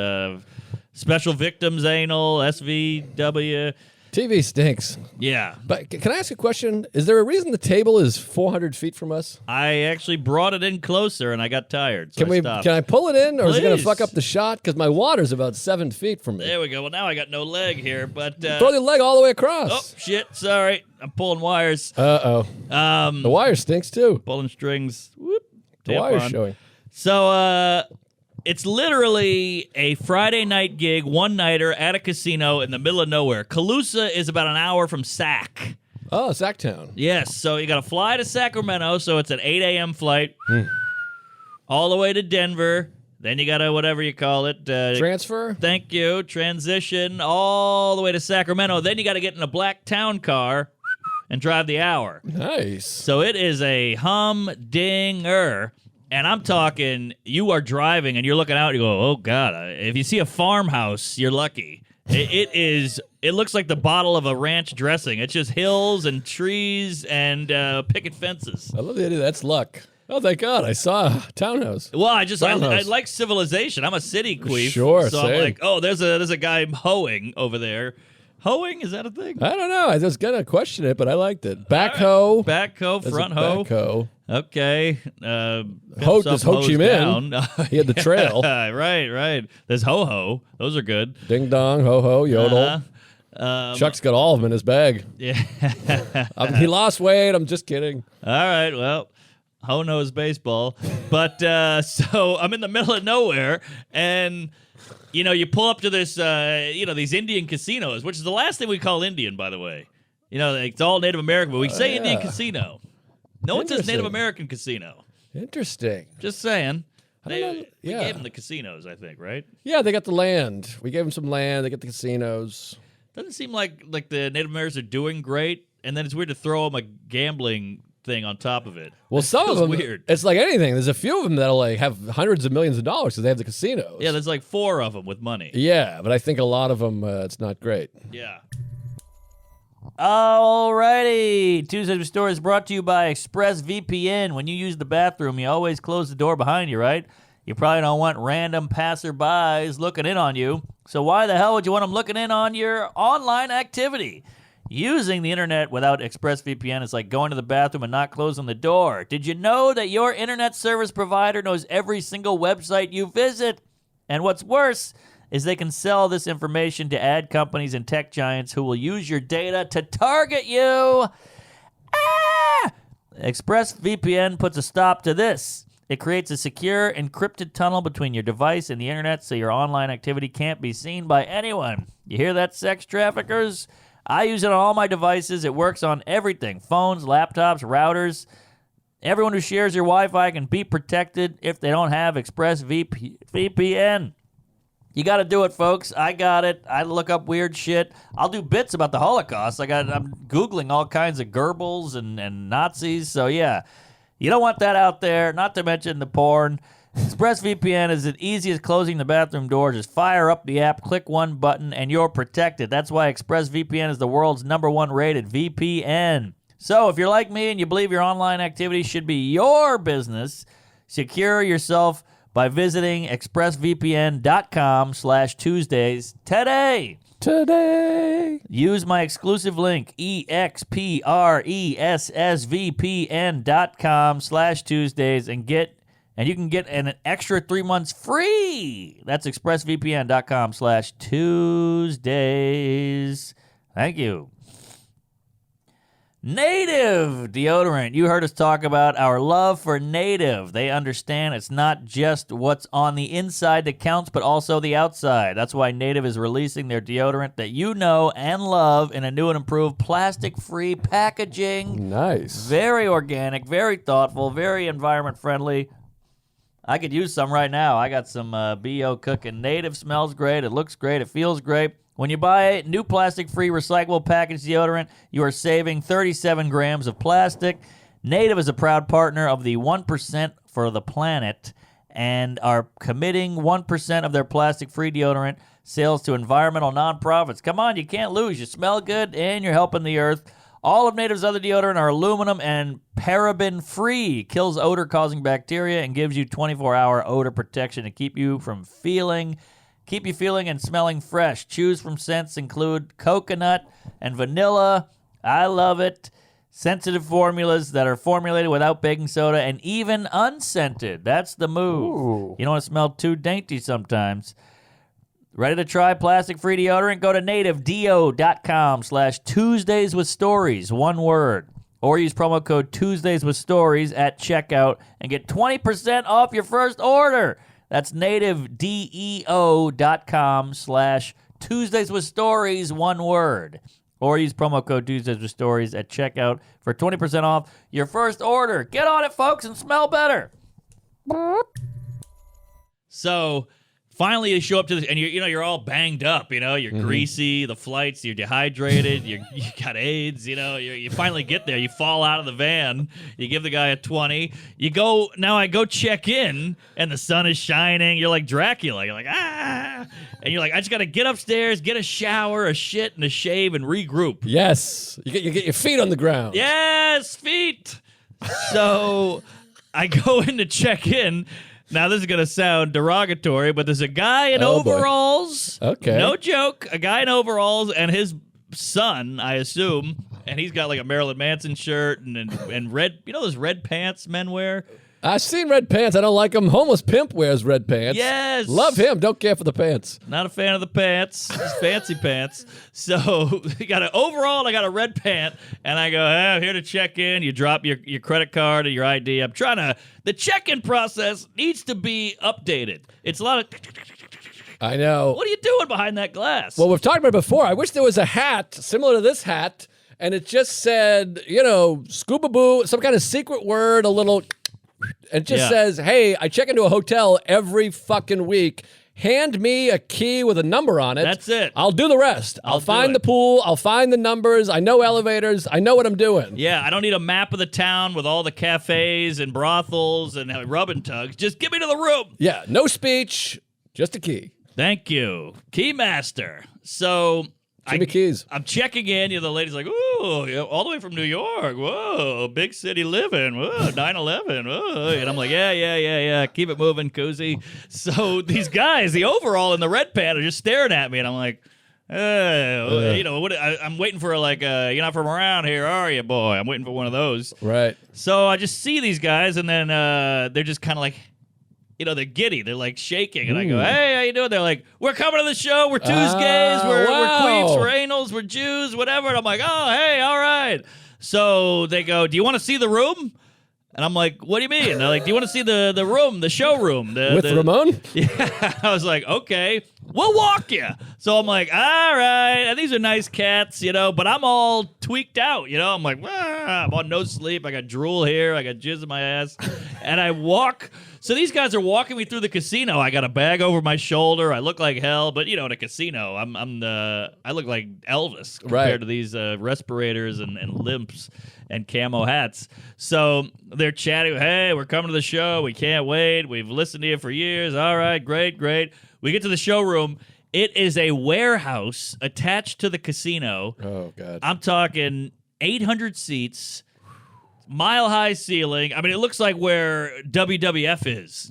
Special Victims Anal, SVW. TV stinks. Yeah. But can I ask a question? Is there a reason the table is 400 feet from us? I actually brought it in closer, and I got tired, so I stopped. Can I pull it in, or is it going to Please. fuck up the shot? Because my water's about 7 feet from me. There we go. Well, now I got no leg here, but... Throw the leg all the way across. oh, shit. Sorry. I'm pulling wires. Uh-oh. The wire stinks, too. Pulling strings. Whoop. The wire's Tampon. showing. So, it's literally a Friday night gig, one-nighter at a casino in the middle of nowhere. Calusa is about an hour from Sac. Oh, Sacktown. Yes, so you got to fly to Sacramento, so it's an 8 a.m. flight, all the way to Denver. Then you got to, whatever you call it. Transfer? Thank you. Transition all the way to Sacramento. Then you got to get in a black town car and drive the hour. Nice. So it is a humdinger. And I'm talking, you are driving and you're looking out and you go, oh, God. If you see a farmhouse, you're lucky. It looks like the bottle of a ranch dressing. It's just hills and trees and picket fences. I love the idea. That's luck. Oh, thank God. I saw a townhouse. Well, I Farmhouse. like civilization. I'm a city queef. Sure, So same. I'm like, oh, there's a guy hoeing over there. Hoeing? Is that a thing? I don't know. I was going to question it, but I liked it. Backhoe. Backhoe, There's a front hoe. Backhoe. Okay. Ho pimps is up, Ho Chi hoes Minh. down. He had the trail. Right. There's ho-ho. Those are good. Ding dong, ho ho, yodel. Chuck's got all of them in his bag. Yeah. He lost weight. I'm just kidding. All right, well, ho knows baseball. But so I'm in the middle of nowhere, and, you pull up to this, these Indian casinos, which is the last thing we call Indian, by the way. It's all Native American, but we say Indian casino. No one says Native Interesting. American casino. Interesting. Just saying. I don't know. We Yeah. gave them the casinos, I think, right? Yeah, they got the land. We gave them some land. They get the casinos. Doesn't seem like the Native Americans are doing great, and then it's weird to throw them a gambling thing on top of it. Well, It some of feels them, weird. it's like anything. There's a few of them that'll like have hundreds of millions of dollars because they have the casinos. Yeah, there's like 4 of them with money. Yeah, but I think a lot of them, it's not great. Yeah. Alrighty. Tuesdays with Stories brought to you by ExpressVPN. When you use the bathroom, you always close the door behind you, right? You probably don't want random passerbys looking in on you. So why the hell would you want them looking in on your online activity? Using the internet without ExpressVPN is like going to the bathroom and not closing the door. Did you know that your internet service provider knows every single website you visit? And what's worse is they can sell this information to ad companies and tech giants who will use your data to target you. ExpressVPN puts a stop to this. It creates a secure, encrypted tunnel between your device and the internet so your online activity can't be seen by anyone. You hear that, sex traffickers? I use it on all my devices. It works on everything. Phones, laptops, routers. Everyone who shares your Wi-Fi can be protected if they don't have ExpressVPN. You got to do it, folks. I got it. I look up weird shit. I'll do bits about the Holocaust. I'm Googling all kinds of Goebbels and Nazis. So, yeah, you don't want that out there, not to mention the porn. ExpressVPN is as easy as closing the bathroom door. Just fire up the app, click one button, and you're protected. That's why ExpressVPN is the world's #1 rated VPN. So if you're like me and you believe your online activity should be your business, secure yourself by visiting expressvpn.com/Tuesdays today. Use my exclusive link, expressvpn.com/Tuesdays, and you can get an extra 3 months free. That's expressvpn.com/Tuesdays. Thank you. Native deodorant. You heard us talk about our love for Native. They understand it's not just what's on the inside that counts, but also the outside. That's why Native is releasing their deodorant that you know and love in a new and improved plastic-free packaging. Nice. Very organic, very thoughtful, very environment-friendly. I could use some right now. I got some BO cooking. Native smells great. It looks great. It feels great. When you buy new plastic-free recyclable package deodorant, you are saving 37 grams of plastic. Native is a proud partner of the 1% for the planet and are committing 1% of their plastic-free deodorant sales to environmental nonprofits. Come on, you can't lose. You smell good and you're helping the earth. All of Native's other deodorant are aluminum and paraben-free, kills odor-causing bacteria, and gives you 24-hour odor protection to keep you feeling and smelling fresh. Choose from scents include coconut and vanilla. I love it. Sensitive formulas that are formulated without baking soda and even unscented. That's the move. Ooh. You don't want to smell too dainty sometimes. Ready to try plastic-free deodorant? Go to nativedeo.com/Tuesdays with Stories, one word. Or use promo code Tuesdays with Stories at checkout and get 20% off your first order. That's nativedeo.com/Tuesdays with Stories, one word. Or use promo code Tuesdays with Stories at checkout for 20% off your first order. Get on it, folks, and smell better. So finally, you show up to this, and you're all banged up. You're greasy. The flights, you're dehydrated. you got AIDS. You finally get there. You fall out of the van. You give the guy a 20. I go check in, and the sun is shining. You're like Dracula. You're like and you're like, I just got to get upstairs, get a shower, a shit, and a shave, and regroup. Yes. You get your feet on the ground. Yes, feet. So I go in to check in. Now, this is going to sound derogatory, but there's a guy in overalls. Okay. No joke. A guy in overalls and his son, I assume, and he's got like a Marilyn Manson shirt and red. You know those red pants men wear? I've seen red pants. I don't like them. Homeless pimp wears red pants. Yes. Love him. Don't care for the pants. Not a fan of the pants. Just fancy pants. So you got an overall, and I got a red pant, and I go, hey, I'm here to check in. You drop your credit card or your ID. I'm trying to. The check-in process needs to be updated. It's a lot of. I know. What are you doing behind that glass? Well, we've talked about it before. I wish there was a hat similar to this hat, and it just said, scuba boo, some kind of secret word, a little. It just says, hey, I check into a hotel every fucking week. Hand me a key with a number on it. That's it. I'll do the rest. I'll find the pool. I'll find the numbers. I know elevators. I know what I'm doing. Yeah, I don't need a map of the town with all the cafes and brothels and rub and tugs. Just give me to the room. Yeah, no speech, just a key. Thank you. Keymaster. So Jimmy Keys. I'm checking in. The lady's like, ooh, all the way from New York. Whoa, big city living. Whoa, 9/11. Whoa. And I'm like, yeah. Keep it moving, koozie. So these guys, the overall and the red pant, are just staring at me. And I'm like, I'm waiting for you're not from around here, are you, boy? I'm waiting for one of those. Right. So I just see these guys, and then they're just kind of like, they're giddy. They're like shaking. And I go, hey, how you doing? They're like, we're coming to the show. We're Tuesdays. We're queefs. We're anals. We're Jews, whatever. And I'm like, oh, hey, all right. So they go, do you want to see the room? And I'm like, what do you mean? They're like, do you want to see the room, the showroom? With Ramon? Yeah. I was like, okay, we'll walk you. So I'm like, all right. And these are nice cats, but I'm all tweaked out, I'm like, I'm on no sleep. I got drool here. I got jizz in my ass. And I walk. So these guys are walking me through the casino. I got a bag over my shoulder. I look like hell, but in a casino, I look like Elvis compared to these respirators and limps and camo hats. So they're chatting. Hey, we're coming to the show. We can't wait. We've listened to you for years. All right, great. We get to the showroom. It is a warehouse attached to the casino. Oh, God. I'm talking 800 seats. Mile-high ceiling. I mean, it looks like where WWF is.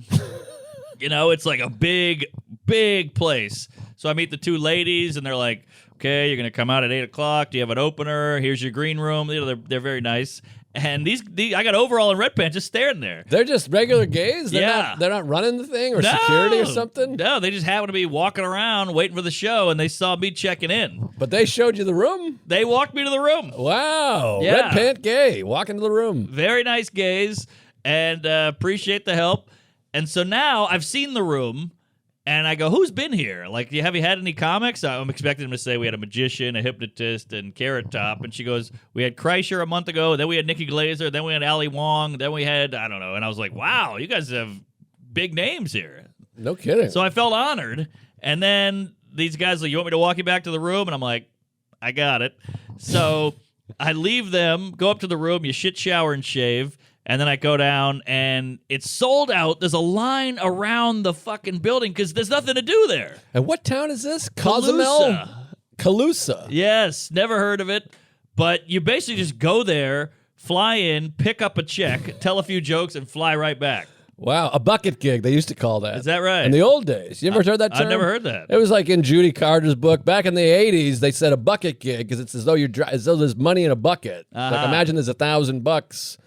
It's like a big, big place. So I meet the two ladies, and they're like, okay, you're going to come out at 8 o'clock. Do you have an opener? Here's your green room. They're very nice. And these I got overall and red pants just staring there. They're just regular gays? They're not running the thing or security or something? No, they just happen to be walking around waiting for the show, and they saw me checking in. But they showed you the room? They walked me to the room. Wow. Yeah. Red pant gay. Walk into the room. Very nice gays, and appreciate the help. And so now I've seen the room, and I go, who's been here? Like, have you had any comics? I'm expecting them to say we had a magician, a hypnotist, and Carrot Top. And she goes, we had Kreischer a month ago, then we had Nikki Glazer, then we had Ali Wong, then we had, I don't know. And I was like, wow, you guys have big names here. No kidding. So I felt honored. And then these guys are like, you want me to walk you back to the room? And I'm like, I got it. So I leave them, go up to the room, you shit, shower, and shave. And then I go down, and it's sold out. There's a line around the fucking building because there's nothing to do there. And what town is this? Cozumel? Calusa. Yes, never heard of it. But you basically just go there, fly in, pick up a check, tell a few jokes, and fly right back. Wow, a bucket gig, they used to call that. Is that right? In the old days. You ever heard that term? I've never heard that. It was like in Judy Carter's book. Back in the 80s, they said a bucket gig because it's as though there's money in a bucket. Uh-huh. Like imagine there's $1,000.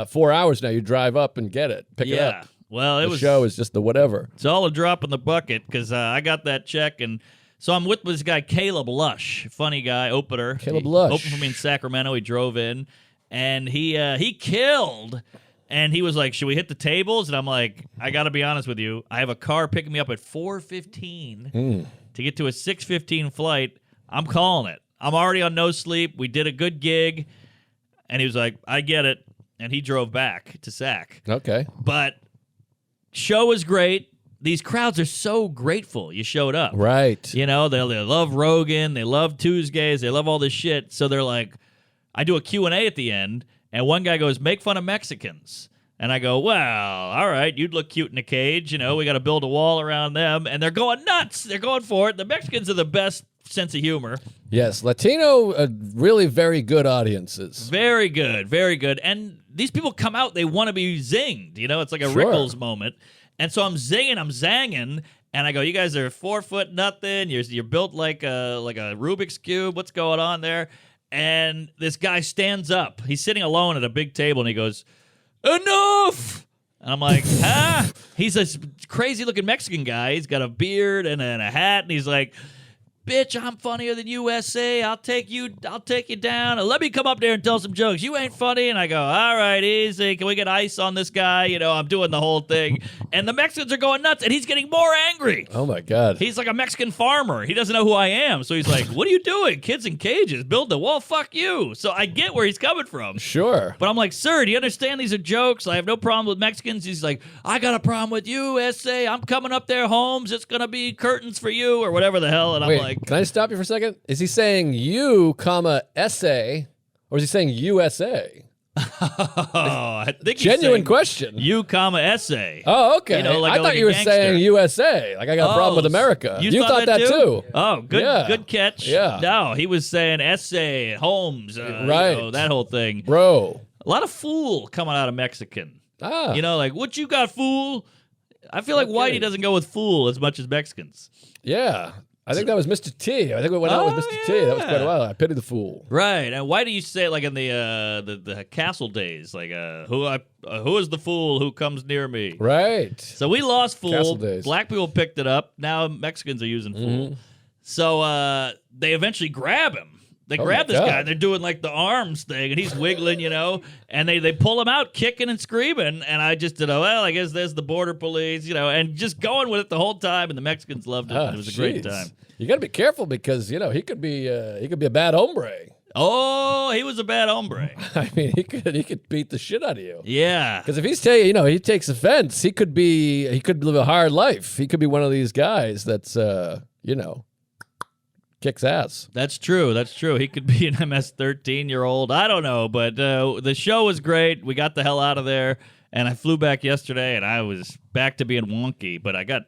4 hours now, you drive up and get it. Pick it up. Well, The show is just the whatever. It's all a drop in the bucket because I got that check, and so I'm with this guy, Caleb Lush, funny guy, opener. Caleb Lush. Opened for me in Sacramento. He drove in, and he killed. And he was like, should we hit the tables? And I'm like, I got to be honest with you. I have a car picking me up at 4:15 to get to a 6:15 flight. I'm calling it. I'm already on no sleep. We did a good gig. And he was like, I get it. And he drove back to Sac. Okay. But show was great. These crowds are so grateful you showed up. Right. They love Rogan. They love Tuesdays. They love all this shit. So they're like, I do a Q&A at the end, and one guy goes, make fun of Mexicans. And I go, well, all right, you'd look cute in a cage. We got to build a wall around them. And they're going nuts. They're going for it. The Mexicans are the best sense of humor. Yes, Latino, really very good audiences. Very good, very good. And these people come out, they want to be zinged. It's like a Sure. Rickles moment. And so I'm zinging, I'm zanging, and I go, you guys are 4 foot nothing. You're built like a Rubik's Cube. What's going on there? and this guy stands up. He's sitting alone at a big table, and he goes, "Enough!" And I'm like, huh? He's a crazy-looking Mexican guy. He's got a beard and a hat, and he's like, "Bitch, I'm funnier than USA. I'll take you down. And let me come up there and tell some jokes. You ain't funny." And I go, "All right, easy. Can we get ice on this guy?" I'm doing the whole thing. And the Mexicans are going nuts, and he's getting more angry. Oh, my God. He's like a Mexican farmer. He doesn't know who I am. So he's like, "What are you doing? Kids in cages. Build a wall. Fuck you." So I get where he's coming from. Sure. But I'm like, "Sir, do you understand these are jokes? I have no problem with Mexicans." He's like, "I got a problem with you, SA. I'm coming up there, Holmes. It's going to be curtains for you," or whatever the hell. And Wait, I'm like, can I stop you for a second? Is he saying you, comma, SA, or is he saying USA? "Oh, I think he's Genuine saying question. You, SA." Oh, okay. like I thought you were saying USA. Like I got a problem with America. You thought that too? Oh, good, Yeah. good catch. Yeah. No, he was saying SA, Holmes, Right. that whole thing. Bro. A lot of fool coming out of Mexican. Ah. Like, "What you got, fool?" I feel like Whitey doesn't go with fool as much as Mexicans. Yeah. I think that was Mr. T. I think we went out with Mr. T. That was quite a while. I pity the fool. Right, and why do you say it like in the castle days, like who is the fool who comes near me? Right. So we lost Castle fool. days. Black people picked it up. Now Mexicans are using fool. So they eventually grab him. They Oh grab my this God. guy. They're doing like the arms thing, and he's wiggling, and they pull him out, kicking and screaming. And I just did, well, I guess there's the border police, and just going with it the whole time. And the Mexicans loved it. It was a great time. You got to be careful because he could be a bad hombre. Oh, he was a bad hombre. I mean, he could beat the shit out of you. Yeah. Because if he's he takes offense, he could live a hard life. He could be one of these guys that's kicks ass. That's true. That's true. He could be an MS-13-year-old. I don't know, but the show was great. We got the hell out of there, and I flew back yesterday, and I was back to being wonky, but I got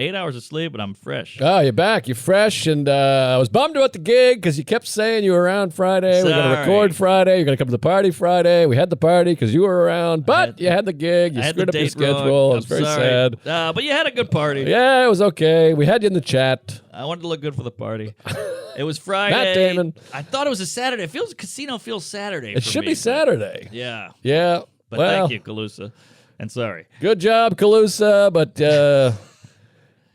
8 hours of sleep, and I'm fresh. Oh, you're back. You're fresh, and I was bummed about the gig because you kept saying you were around Friday. We're going to Sorry. record Friday. You're going to come to the party Friday. We had the party because you were around, but you had the gig. You I had the screwed up your date schedule. wrong. I was I'm very sorry. sad. But you had a good party. Yeah, it was okay. We had you in the chat. I wanted to look good for the party. It was Friday. Matt Damon. I thought it was a Saturday. Casino feels Saturday. It for should me, be but- Saturday. Yeah. Yeah. But well, thank you, Calusa. And sorry. good job, Calusa. But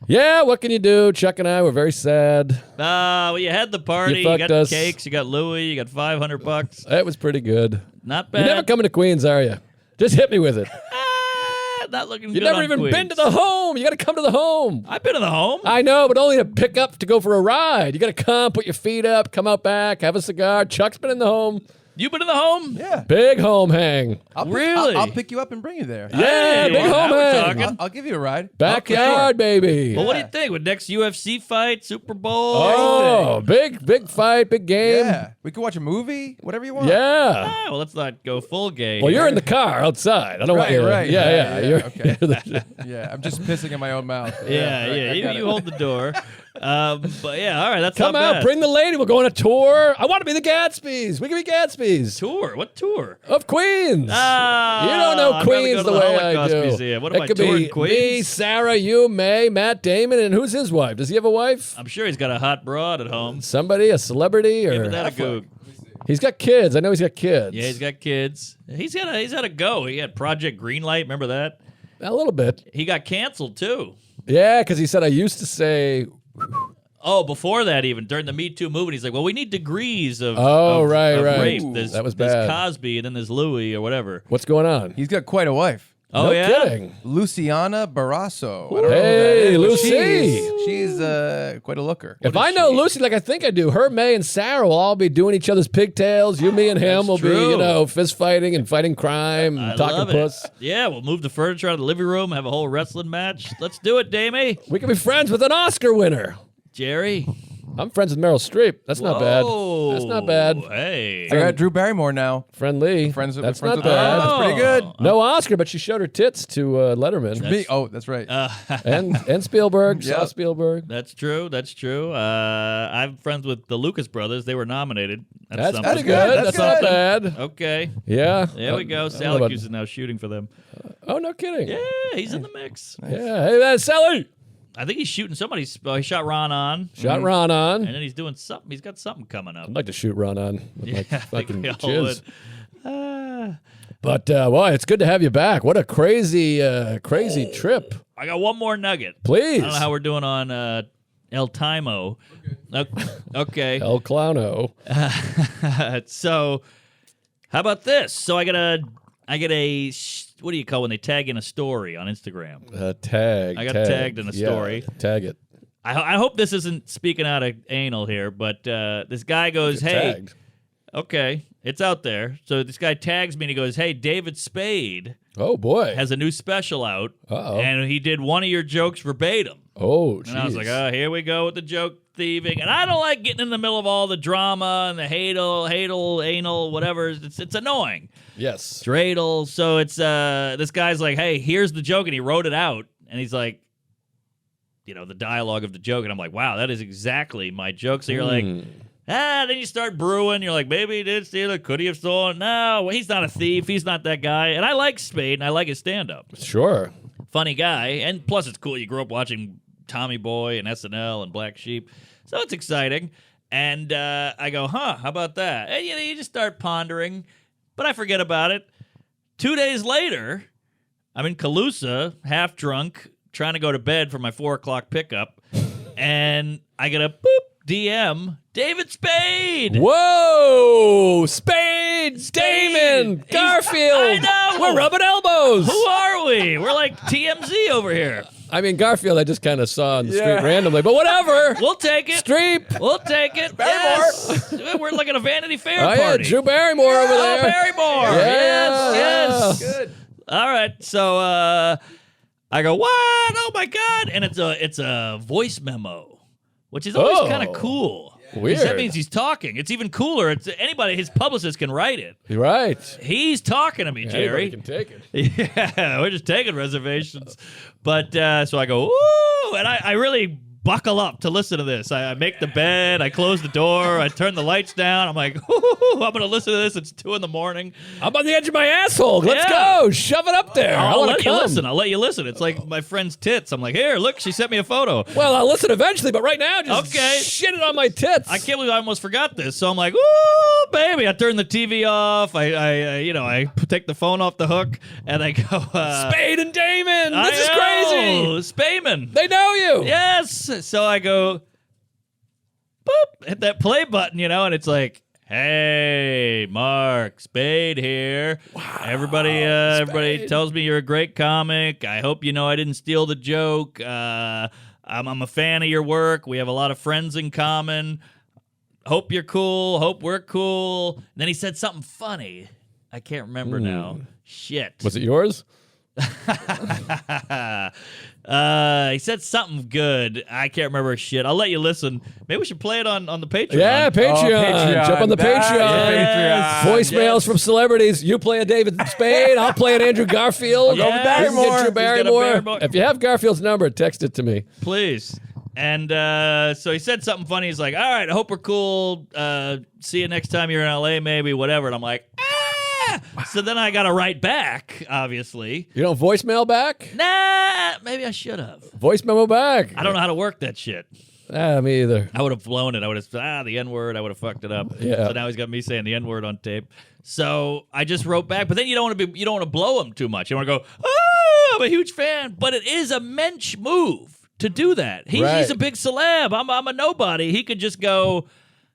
yeah, what can you do? Chuck and I were very sad. Well, you had the party. You You fucked got us. cakes. You got Louis. You got $500. It was pretty good. Not You're bad. never coming to Queens, are you? Just hit me with it. Not looking You've good never on even Queens. been to the home. You got to come to the home. I've been to the home. I know, but only to pick up to go for a ride. You got to come, put your feet up, come out back, have a cigar. Chuck's been in the home. You been to the home? Yeah. Big home hang. Really? I'll pick you up and bring you there. Yeah, Hey, big well, home now we're hang. talking. I'll give you a ride. Backyard, baby. Well, what do you think? With next UFC fight, Super Bowl? Oh, big fight, big game. Yeah. We could watch a movie, whatever you want. Yeah. Ah, well, let's not go full gay. Well, here. you're in the car outside. I don't want Right, you. right. Yeah. Yeah, You're, okay. you're the- Yeah, I'm just pissing in my own mouth. Yeah, right, I got You it. hold the door. But yeah, all right. That's come not out, bad. bring the lady. We'll go on a tour. I want to be the Gatsby's. We can be Gatsby's tour. What tour? of Queens. Ah, You don't know I'm gonna Queens go to the way I Holocaust do. Museum. What am it I could touring be Queens? me, Sarah, you, May, Matt Damon, and who's his wife? Does he have a wife? I'm sure he's got a hot broad at home. Somebody, a celebrity, Give or that a go. he's got kids. I know he's got kids. Yeah, he's got kids. He's had a go. He had Project Greenlight. Remember that? a little bit. He got canceled too. Yeah, because he said I used to say. Oh, before that, even during the Me Too movement, he's like, "Well, we need degrees of Oh, of, right, of right. rape. Ooh, There's, that was there's bad. Cosby, and then there's Louis or whatever." What's going on? He's got quite a wife. Oh no yeah, kidding. Luciana Barrasso. I don't know Hey, who that Lucy. is, but she's quite a looker. If I know Lucy like I think I do, her, May, and Sarah will all be doing each other's pigtails. You, me, and him will true. be, fist fighting and fighting crime and I talking love puss. it. Yeah, we'll move the furniture out of the living room, have a whole wrestling match. Let's do it, Damie. We can be friends with an Oscar winner. Jerry. I'm friends with Meryl Streep. That's not bad. Whoa. That's not bad. Hey. I got Drew Barrymore now. Friendly. Friends with- That's friends not with her. bad. That's pretty good. No Oscar, but she showed her tits to Letterman Me? Oh, that's right. and Spielberg. Saw Yep. Spielberg. That's true. That's true. I'm friends with the Lucas brothers. They were nominated. That's something. pretty good. That's That's not good. bad. Okay. Yeah. There we go. I don't know Syracuse is now shooting for them. Oh, no kidding. Yeah, he's in the mix. Yeah. Hey, man, Sally. I think he's shooting somebody. He shot Ron on. Shot Ron on. And then he's doing something. He's got something coming up. I'd like to shoot Ron on. Yeah, Like I think fucking we all jizz. would. But boy, it's good to have you back. What a crazy trip. I got one more nugget. Please. I don't know how we're doing on El Timo. Okay. El Clowno. So, how about this? So I get a what do you call when they tag in a story on Instagram? Tag. I got tagged in a story. Tag it. I hope this isn't speaking out of anal here, but this guy goes, You're "Hey, tagged. okay, it's out there." So this guy tags me and he goes, "Hey, David Spade Oh boy. has a new special out, Uh-oh. and he did one of your jokes verbatim." Oh, jeez. And I was like, "Oh, here we go with the joke thieving." And I don't like getting in the middle of all the drama and the hadal, anal, whatever. It's annoying. yes. Dreidel. So it's this guy's like, "Hey, here's the joke," and he wrote it out, and he's like, the dialogue of the joke, and I'm like, "Wow, that is exactly my joke." So you're like, then you start brewing. You're like, maybe he did steal it. Could he have stolen? No, he's not a thief. He's not that guy. And I like Spade, and I like his stand-up. Sure. Funny guy, and plus it's cool. You grew up watching Tommy Boy and SNL and Black Sheep, so it's exciting. And I go, how about that? And you just start pondering, but I forget about it. 2 days later, I'm in Calusa, half drunk, trying to go to bed for my 4 o'clock pickup, and I get a boop DM, David Spade. Whoa! Spade, Damon, Garfield. I know. We're rubbing elbows. Who are we? We're like TMZ over here. I mean, Garfield, I just kind of saw on the street randomly, but whatever. We'll take it. Streep. We'll take it. Yes. We're like at a Vanity Fair Oh, yeah, party. Drew Barrymore over Oh, there. Barrymore. Yeah, Yes. Good. All right. So I go, what? Oh my God! And it's a voice memo, which is always kind of cool. Weird. That means he's talking. It's even cooler. It's anybody. His publicist can write it. You're right. He's talking to me, Jerry. Anybody can take it. Yeah, we're just taking reservations. But so I go, ooh, and I really buckle up to listen to this. I make the bed, I close the door, I turn the lights down. I'm like, ooh, I'm going to listen to this. It's 2 a.m. I'm on the edge of my asshole. Let's Yeah. go. Shove it up there. I I'll wanna let you come. listen. I'll let you listen. It's like my friend's tits. I'm like, here, look, she sent me a photo. Well, I'll listen eventually, but right now, just Okay. shit it on my tits. I can't believe I almost forgot this. So I'm like, ooh, baby. I turn the TV off. I take the phone off the hook, and I go, Spade and Damon. This is crazy. Spayman. They know you. Yes. So I go, boop, hit that play button, and it's like, hey, Mark, Spade here. Wow, everybody tells me you're a great comic. I hope you know I didn't steal the joke. I'm a fan of your work. We have a lot of friends in common. Hope you're cool. Hope we're cool. And then he said something funny. I can't remember now. Shit. Was it yours? He said something good. I can't remember shit. I'll let you listen. Maybe we should play it on the Patreon. Yeah, Patreon. Jump on the Patreon. Yes. Voicemails from celebrities. You play a David Spade. I'll play an Andrew Garfield. Go with You can get Barrymore. Drew He's got a Barrymore. Barrymore. If you have Garfield's number, text it to me. Please. And so he said something funny. He's like, all right, I hope we're cool. See you next time you're in LA, maybe, whatever. And I'm like, ah! So then I got to write back, obviously. You don't voicemail back? Nah, maybe I should have. Voice memo back. I don't know how to work that shit. Me either. I would have blown it. I would have, the N-word. I would have fucked it up. Yeah. So now he's got me saying the N-word on tape. So I just wrote back. But then you don't want to blow him too much. You want to go, I'm a huge fan. But it is a mensch move to do that. He's a big celeb. I'm a nobody. He could just go,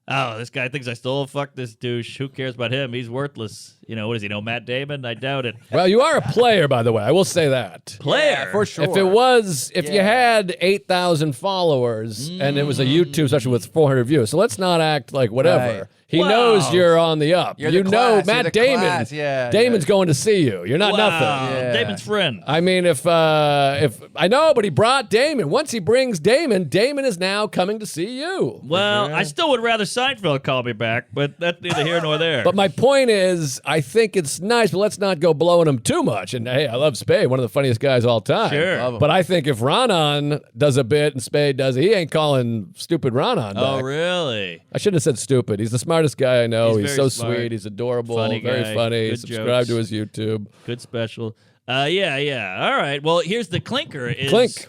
oh, this guy thinks I stole. Fuck this douche. Who cares about him? He's worthless. What does he know? Matt Damon? I doubt it. Well, you are a player, by the way. I will say that. Player. Yeah, for sure. If you had 8,000 followers and it was a YouTube, especially with 400 views, so let's not act like whatever. Right. He Wow. knows you're on the up. You're the class, you're Matt the Damon. class, yeah, Damon's yeah. going to see you. You're not Wow. nothing. Yeah. Damon's friend. I mean, if I know, but he brought Damon. Once he brings Damon, Damon is now coming to see you. Well, I still would rather Seinfeld call me back, but that's neither here nor there. But my point is, I think it's nice, but let's not go blowing him too much. And hey, I love Spade, one of the funniest guys of all time. Sure. Love him. But I think if Ronan does a bit and Spade does it, he ain't calling stupid Ronan back. Oh, really? I shouldn't have said stupid. He's the smartest guy I know. He's He's very so smart. sweet. He's adorable. Funny very guy. funny. Good Subscribe jokes. to his YouTube. Good special. Yeah. All right. Well, here's the clinker. Is Clink.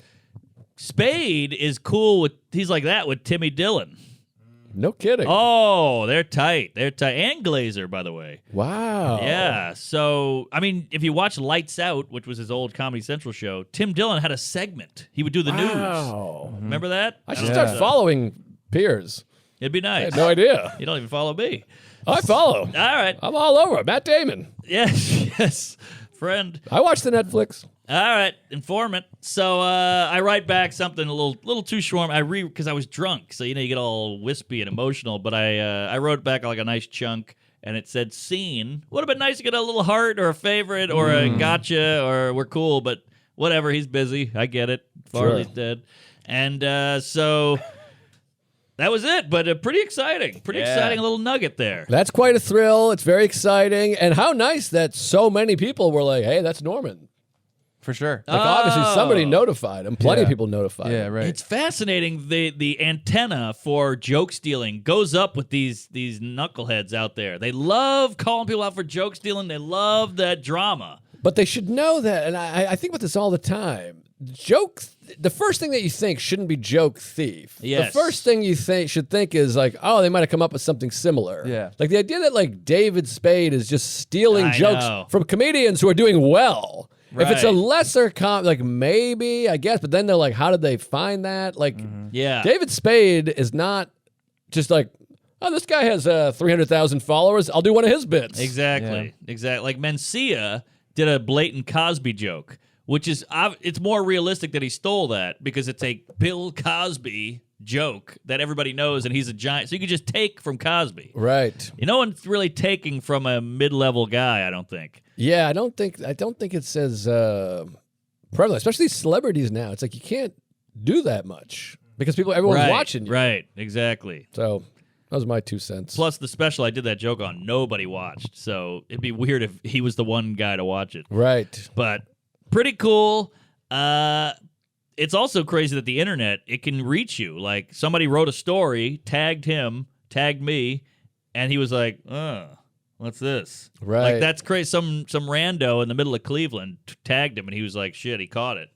Spade is cool with. He's like that with Timmy Dillon. No kidding. Oh, they're tight. They're tight. And Glazer, by the way. Wow. Yeah. So, I mean, if you watch Lights Out, which was his old Comedy Central show, Tim Dillon had a segment. He would do the Wow. news. Remember that? I should don't start know. following Piers. It'd be I nice. had no idea. You don't even follow me. I follow. All right. I'm all over. Matt Damon. Yes. Yes. Friend. I watch the Netflix. All right, informant. So I write back something a little too short. Because I was drunk, so you get all wispy and emotional. But I wrote back like a nice chunk, and it said "scene." Would have been nice to get a little heart or a favorite or a gotcha or we're cool, but whatever. He's busy. I get it. Farley's dead, and so that was it. But pretty exciting. Pretty exciting little nugget there. That's quite a thrill. It's very exciting. And how nice that so many people were like, hey, that's Norman. For sure. Like, obviously, somebody notified him. Plenty of Yeah. people notified Yeah, him. right. It's fascinating. The antenna for joke stealing goes up with these knuckleheads out there. They love calling people out for joke stealing. They love that drama. But they should know that. And I think about this all the time. The first thing that you think shouldn't be joke thief. Yes. The first thing you should think is like, oh, they might have come up with something similar. Yeah. Like the idea that like David Spade is just stealing I jokes know. from comedians who are doing well. If it's a Right. lesser like maybe, I guess, but then they're like, how did they find that? Like, Yeah. David Spade is not just like, oh, this guy has 300,000 followers. I'll do one of his bits. Exactly. Exactly. Like Mencia did a blatant Cosby joke, which is it's more realistic that he stole that because it's a Bill Cosby joke that everybody knows, and he's a giant. So you could just take from Cosby. Right. No one's really taking from a mid-level guy, I don't think. Yeah, I don't think it's as prevalent, especially these celebrities now. It's like you can't do that much because everyone's watching you. Right, exactly. So that was my 2 cents. Plus, the special I did that joke on, nobody watched. So it'd be weird if he was the one guy to watch it. Right. But pretty cool. It's also crazy that the internet, it can reach you. Like, somebody wrote a story, tagged him, tagged me, and he was like, what's this? Right. Like, that's crazy. Some rando in the middle of Cleveland tagged him, and he was like, shit, he caught it.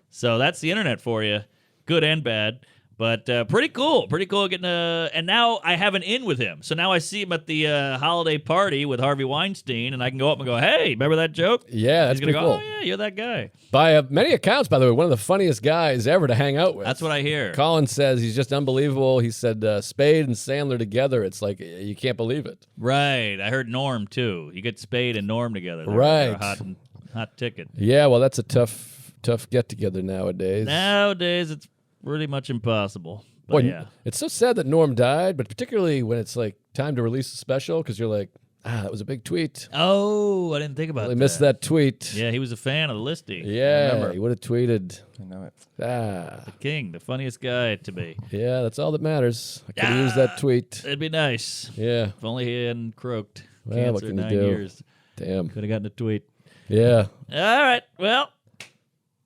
So that's the internet for you, good and bad. But pretty cool getting and now I have an in with him. So now I see him at the holiday party with Harvey Weinstein, and I can go up and go, hey, remember that joke? Yeah, that's He's going pretty to go, cool. oh, yeah, you're that guy. By many accounts, by the way, one of the funniest guys ever to hang out with. That's what I hear. Colin says he's just unbelievable. He said Spade and Sandler together, it's like you can't believe it. Right. I heard Norm, too. You get Spade and Norm together. They're Right. a hot ticket. Yeah, well, that's a tough get-together nowadays. Nowadays, it's pretty much impossible. But Boy, yeah. it's so sad that Norm died, but particularly when it's like time to release a special because you're like, that was a big tweet. Oh, I didn't think about I that. missed that tweet. Yeah, he was a fan of the listy. Yeah, he would have tweeted. I know it. King, the funniest guy to be. Yeah, that's all that matters. I could have used that tweet. It'd be nice. Yeah, If only he hadn't croaked. Well, what Cancer, can you 9 do? years. damn. Could have gotten a tweet. Yeah. All right. Well,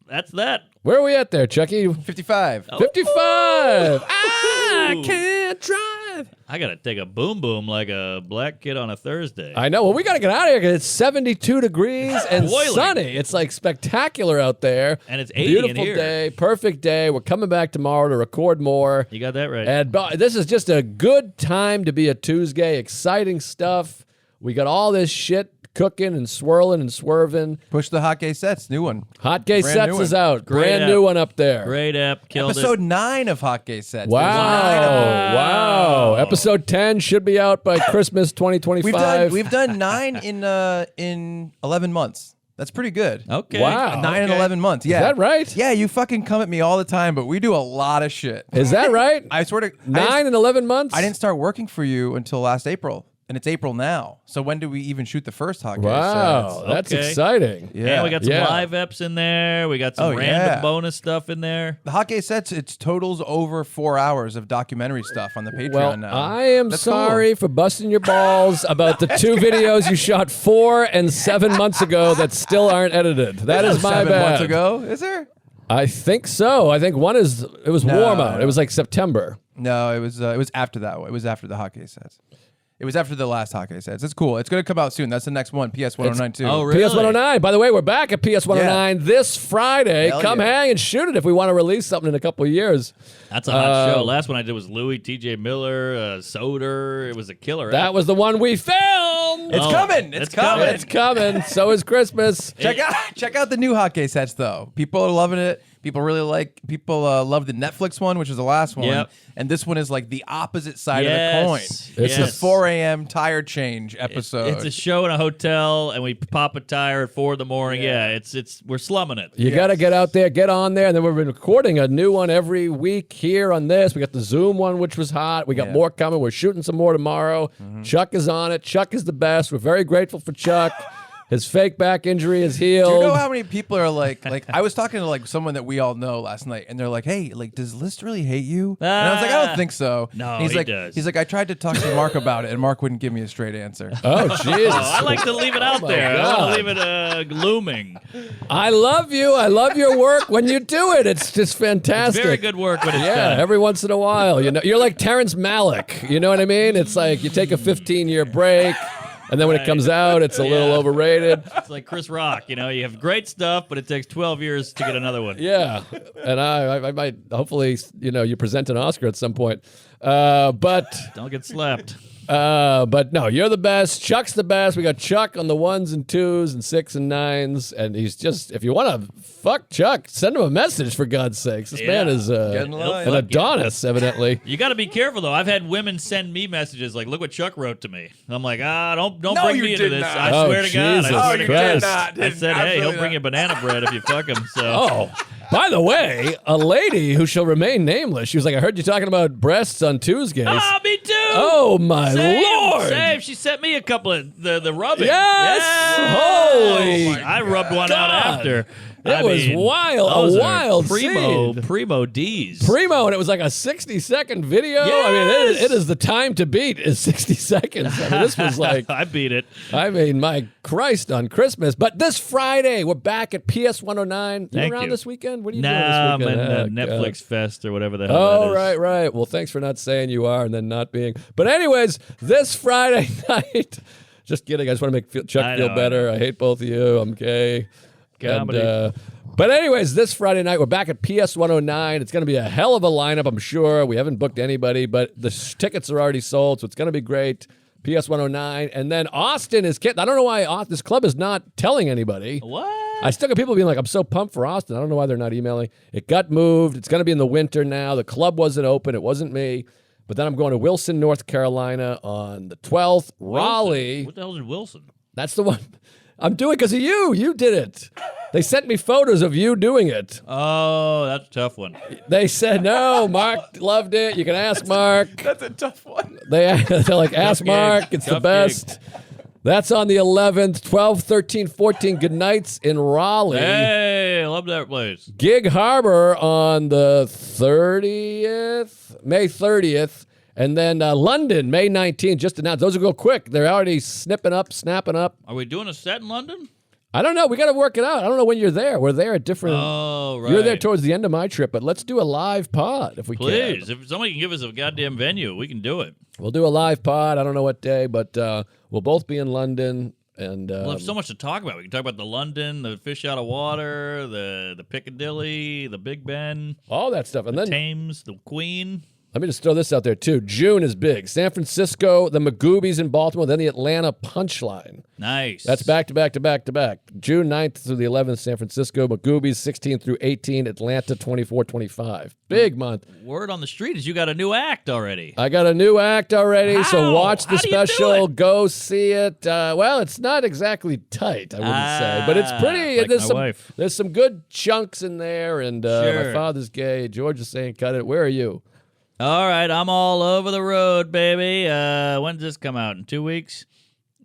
that's that. Where are we at there, Chucky? 55. 55. I can't drive. I got to take a boom boom like a black kid on a Thursday. I know. Well, we got to get out of here because it's 72 degrees and Boiling. sunny. It's like spectacular out there. And it's 80 in Beautiful here. day. Perfect day. We're coming back tomorrow to record more. You got that right. And this is just a good time to be a Tuesday. Exciting stuff. We got all this shit cooking and swirling and swerving. Push the hot gay sets. New one. Hot Gay Brand Sets new is one. out. Great Brand app. new one up there. Great app. Killed Episode it. 9 of Hot Gay Sets. Wow. There's 9 of them. Wow. Episode 10 should be out by Christmas 2025. We've done 9 in 11 months. That's pretty good. Okay. Wow. 9 in Okay. 11 months. Yeah. Is that right? Yeah, you fucking come at me all the time, but we do a lot of shit. Is that right? I swear to 9 and 11 months? I didn't start working for you until last April, and it's April now. So when do we even shoot the first Hot Gay Wow. Sets? That's Okay. exciting. Yeah. And we got some Yeah. live eps in there. We got some Oh, random yeah. bonus stuff in there. The Hot Gay Sets, it totals over 4 hours of documentary stuff on the Patreon Well, now. I am That's sorry for busting your balls about the 2 videos you shot 4 and 7 months ago that still aren't edited. That is my 7 bad. months ago, is there? I think so. I think one is, it was warm out. It was like September. No, it was after that one. It was after the Hot Gay Sets. It was after the last hockey sets. It's cool. It's going to come out soon. That's the next one. PS 109 too. Oh, really? PS 109. By the way, we're back at PS 109 this Friday. Hell Come yeah. hang and shoot it if we want to release something in a couple of years. That's a hot show. Last one I did was Louis, T.J. Miller, Soder. It was a killer. That was the one we filmed. It's coming. It's coming. It's coming. So is Christmas. Check out the new hockey sets though. People are loving it. People love the Netflix one, which is the last one. Yep. And this one is like the opposite side of the coin. It's Yes. a 4 a.m. tire change episode. It's a show in a hotel, and we pop a tire at 4 in the morning. Yeah, we're slumming it. You got to get out there, get on there. And then we've been recording a new one every week here on this. We got the Zoom one, which was hot. We got more coming. We're shooting some more tomorrow. Chuck is on it. Chuck is the best. We're very grateful for Chuck. His fake back injury is healed. Do you know how many people are like I was talking to like someone that we all know last night, and they're like, "Hey, like, does List really hate you?" And I was like, "I don't think so." No, and he like, does. He's like, "I tried to talk to Mark about it, and Mark wouldn't give me a straight answer." Oh, Jesus. I like to leave it out there. I want to leave it looming. I love you. I love your work when you do it. It's just fantastic. It's very good work when it's Yeah, done. every once in a while. You know, you're like Terrence Malick. You know what I mean? It's like you take a 15-year break, and then when it comes out, it's a little overrated. It's like Chris Rock. You know, you have great stuff, but it takes 12 years to get another one. Yeah, and I might hopefully you present an Oscar at some point, but Don't get slapped. But no, you're the best. Chuck's the best. We got Chuck on the 1s and 2s and 6s and 9s, and he's just, if you want to fuck Chuck, send him a message for God's sakes. This man is Get in line. an Adonis, evidently. You got to be careful though. I've had women send me messages like, "Look what Chuck wrote to me." I'm like, don't No, bring you me into did this. not. I Oh, swear to God. Jesus I swear to Christ. God. I said, "Hey, he'll bring you banana bread if you fuck him." So. Oh, by the way, a lady who shall remain nameless. She was like, "I heard you talking about breasts on Tuesdays." Ah, me too. Oh my Lord! Same. She sent me a couple of the rubbing. Yes! Holy I rubbed one out God. after. It was wild, those a are wild primo seed. D's. Primo, and it was like a 60-second video. I mean, Yes! it is the time to beat is 60 seconds. I mean, this was like, I beat it. I mean, my Christ on Christmas. But this Friday, we're back at PS 109. Thank around you. this weekend? What are you Nah, I'm doing in this weekend? Netflix Fest or whatever the hell Oh, that is. right. Well, thanks for not saying you are and then not being. But anyways, this Friday night, just kidding. I just want to make Chuck I feel know, better. I hate both of you. I'm gay. Comedy. And, but anyways, this Friday night, we're back at PS 109. It's going to be a hell of a lineup, I'm sure. We haven't booked anybody, but the tickets are already sold, so it's going to be great. PS 109. And then Austin is I don't know why this club is not telling anybody. What? I still got people being like, I'm so pumped for Austin. I don't know why they're not emailing. It got moved. It's going to be in the winter now. The club wasn't open. It wasn't me. But then I'm going to Wilson, North Carolina on the 12th. Raleigh. What the hell is Wilson? That's the one. I'm doing because of you. You did it. They sent me photos of you doing it. Oh, that's a tough one. They said, no, Mark loved it. You can ask Mark. That's a tough one. They're like, ask Mark. It's the Tough best. That's on the 11th, 12, 13, 14. Good nights in Raleigh. Hey, I love that place. Gig Harbor on the 30th, May 30th. And then London, May 19th, just announced. Those will go quick. They're already snapping up. Are we doing a set in London? I don't know. We got to work it out. I don't know when you're there. We're there at different. Oh, right. You're there towards the end of my trip, but let's do a live pod if we Please, can. if somebody can give us a goddamn venue, we can do it. We'll do a live pod. I don't know what day, but we'll both be in London. And We'll have so much to talk about. We can talk about the London, the fish out of water, the Piccadilly, the Big Ben, all that stuff. And then Thames, the Queen. let me just throw this out there, too. June is big. San Francisco, the Magoobies in Baltimore, then the Atlanta Punchline. Nice. That's back to back to back to back. June 9th through the 11th, San Francisco. Magoobies 16 through 18. Atlanta 24, 25. Big month. Word on the street is you got a new act already. I got a new act already, so How? watch the How do you do special. it? Go see it. Well, it's not exactly tight, I wouldn't say, but it's pretty. Like my wife. There's some good chunks in there, and my Sure. father's gay. George is saying cut it. Where are you? All right, I'm all over the road, baby. When does this come out? In 2 weeks?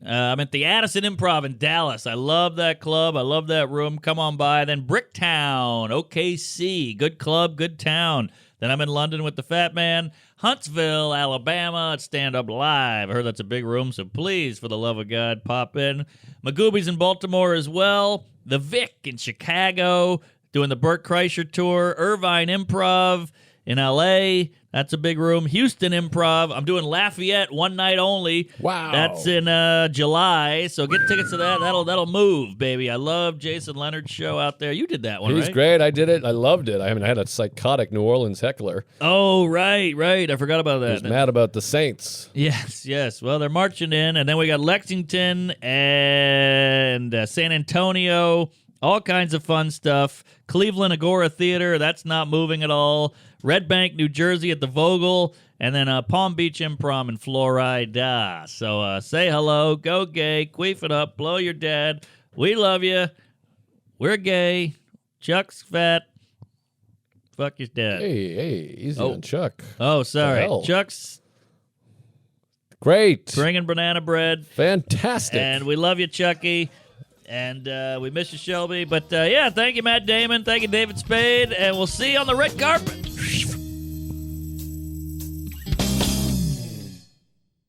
I'm at the Addison Improv in Dallas. I love that club. I love that room. Come on by. Then Bricktown, OKC. Good club, good town. Then I'm in London with the Fat Man. Huntsville, Alabama at Stand Up Live. I heard that's a big room, so please, for the love of God, pop in. Magoobies in Baltimore as well. The Vic in Chicago, doing the Burt Kreischer tour. Irvine Improv in L.A. That's a big room. Houston Improv. I'm doing Lafayette one night only. Wow. That's in July. So get tickets to that. That'll move, baby. I love Jason Leonard's show out there. You did that one, He's right? great. I did it. I loved it. I mean, I had a psychotic New Orleans heckler. Oh, right. I forgot about He was that. mad about the Saints. Yes. Well, they're marching in, and then we got Lexington and San Antonio, all kinds of fun stuff. Cleveland Agora Theater, that's not moving at all. Red Bank, New Jersey at the Vogel, and then Palm Beach Improv in Florida. So say hello, go gay, queef it up, blow your dad. We love you. We're gay. Chuck's fat. Fuck his dad. Hey, easy on Chuck. Oh, sorry. hell? Chuck's Great. bringing banana bread. Fantastic. And we love you, Chucky. And we miss you, Shelby. But, yeah, thank you, Matt Damon. Thank you, David Spade. And we'll see you on the red carpet.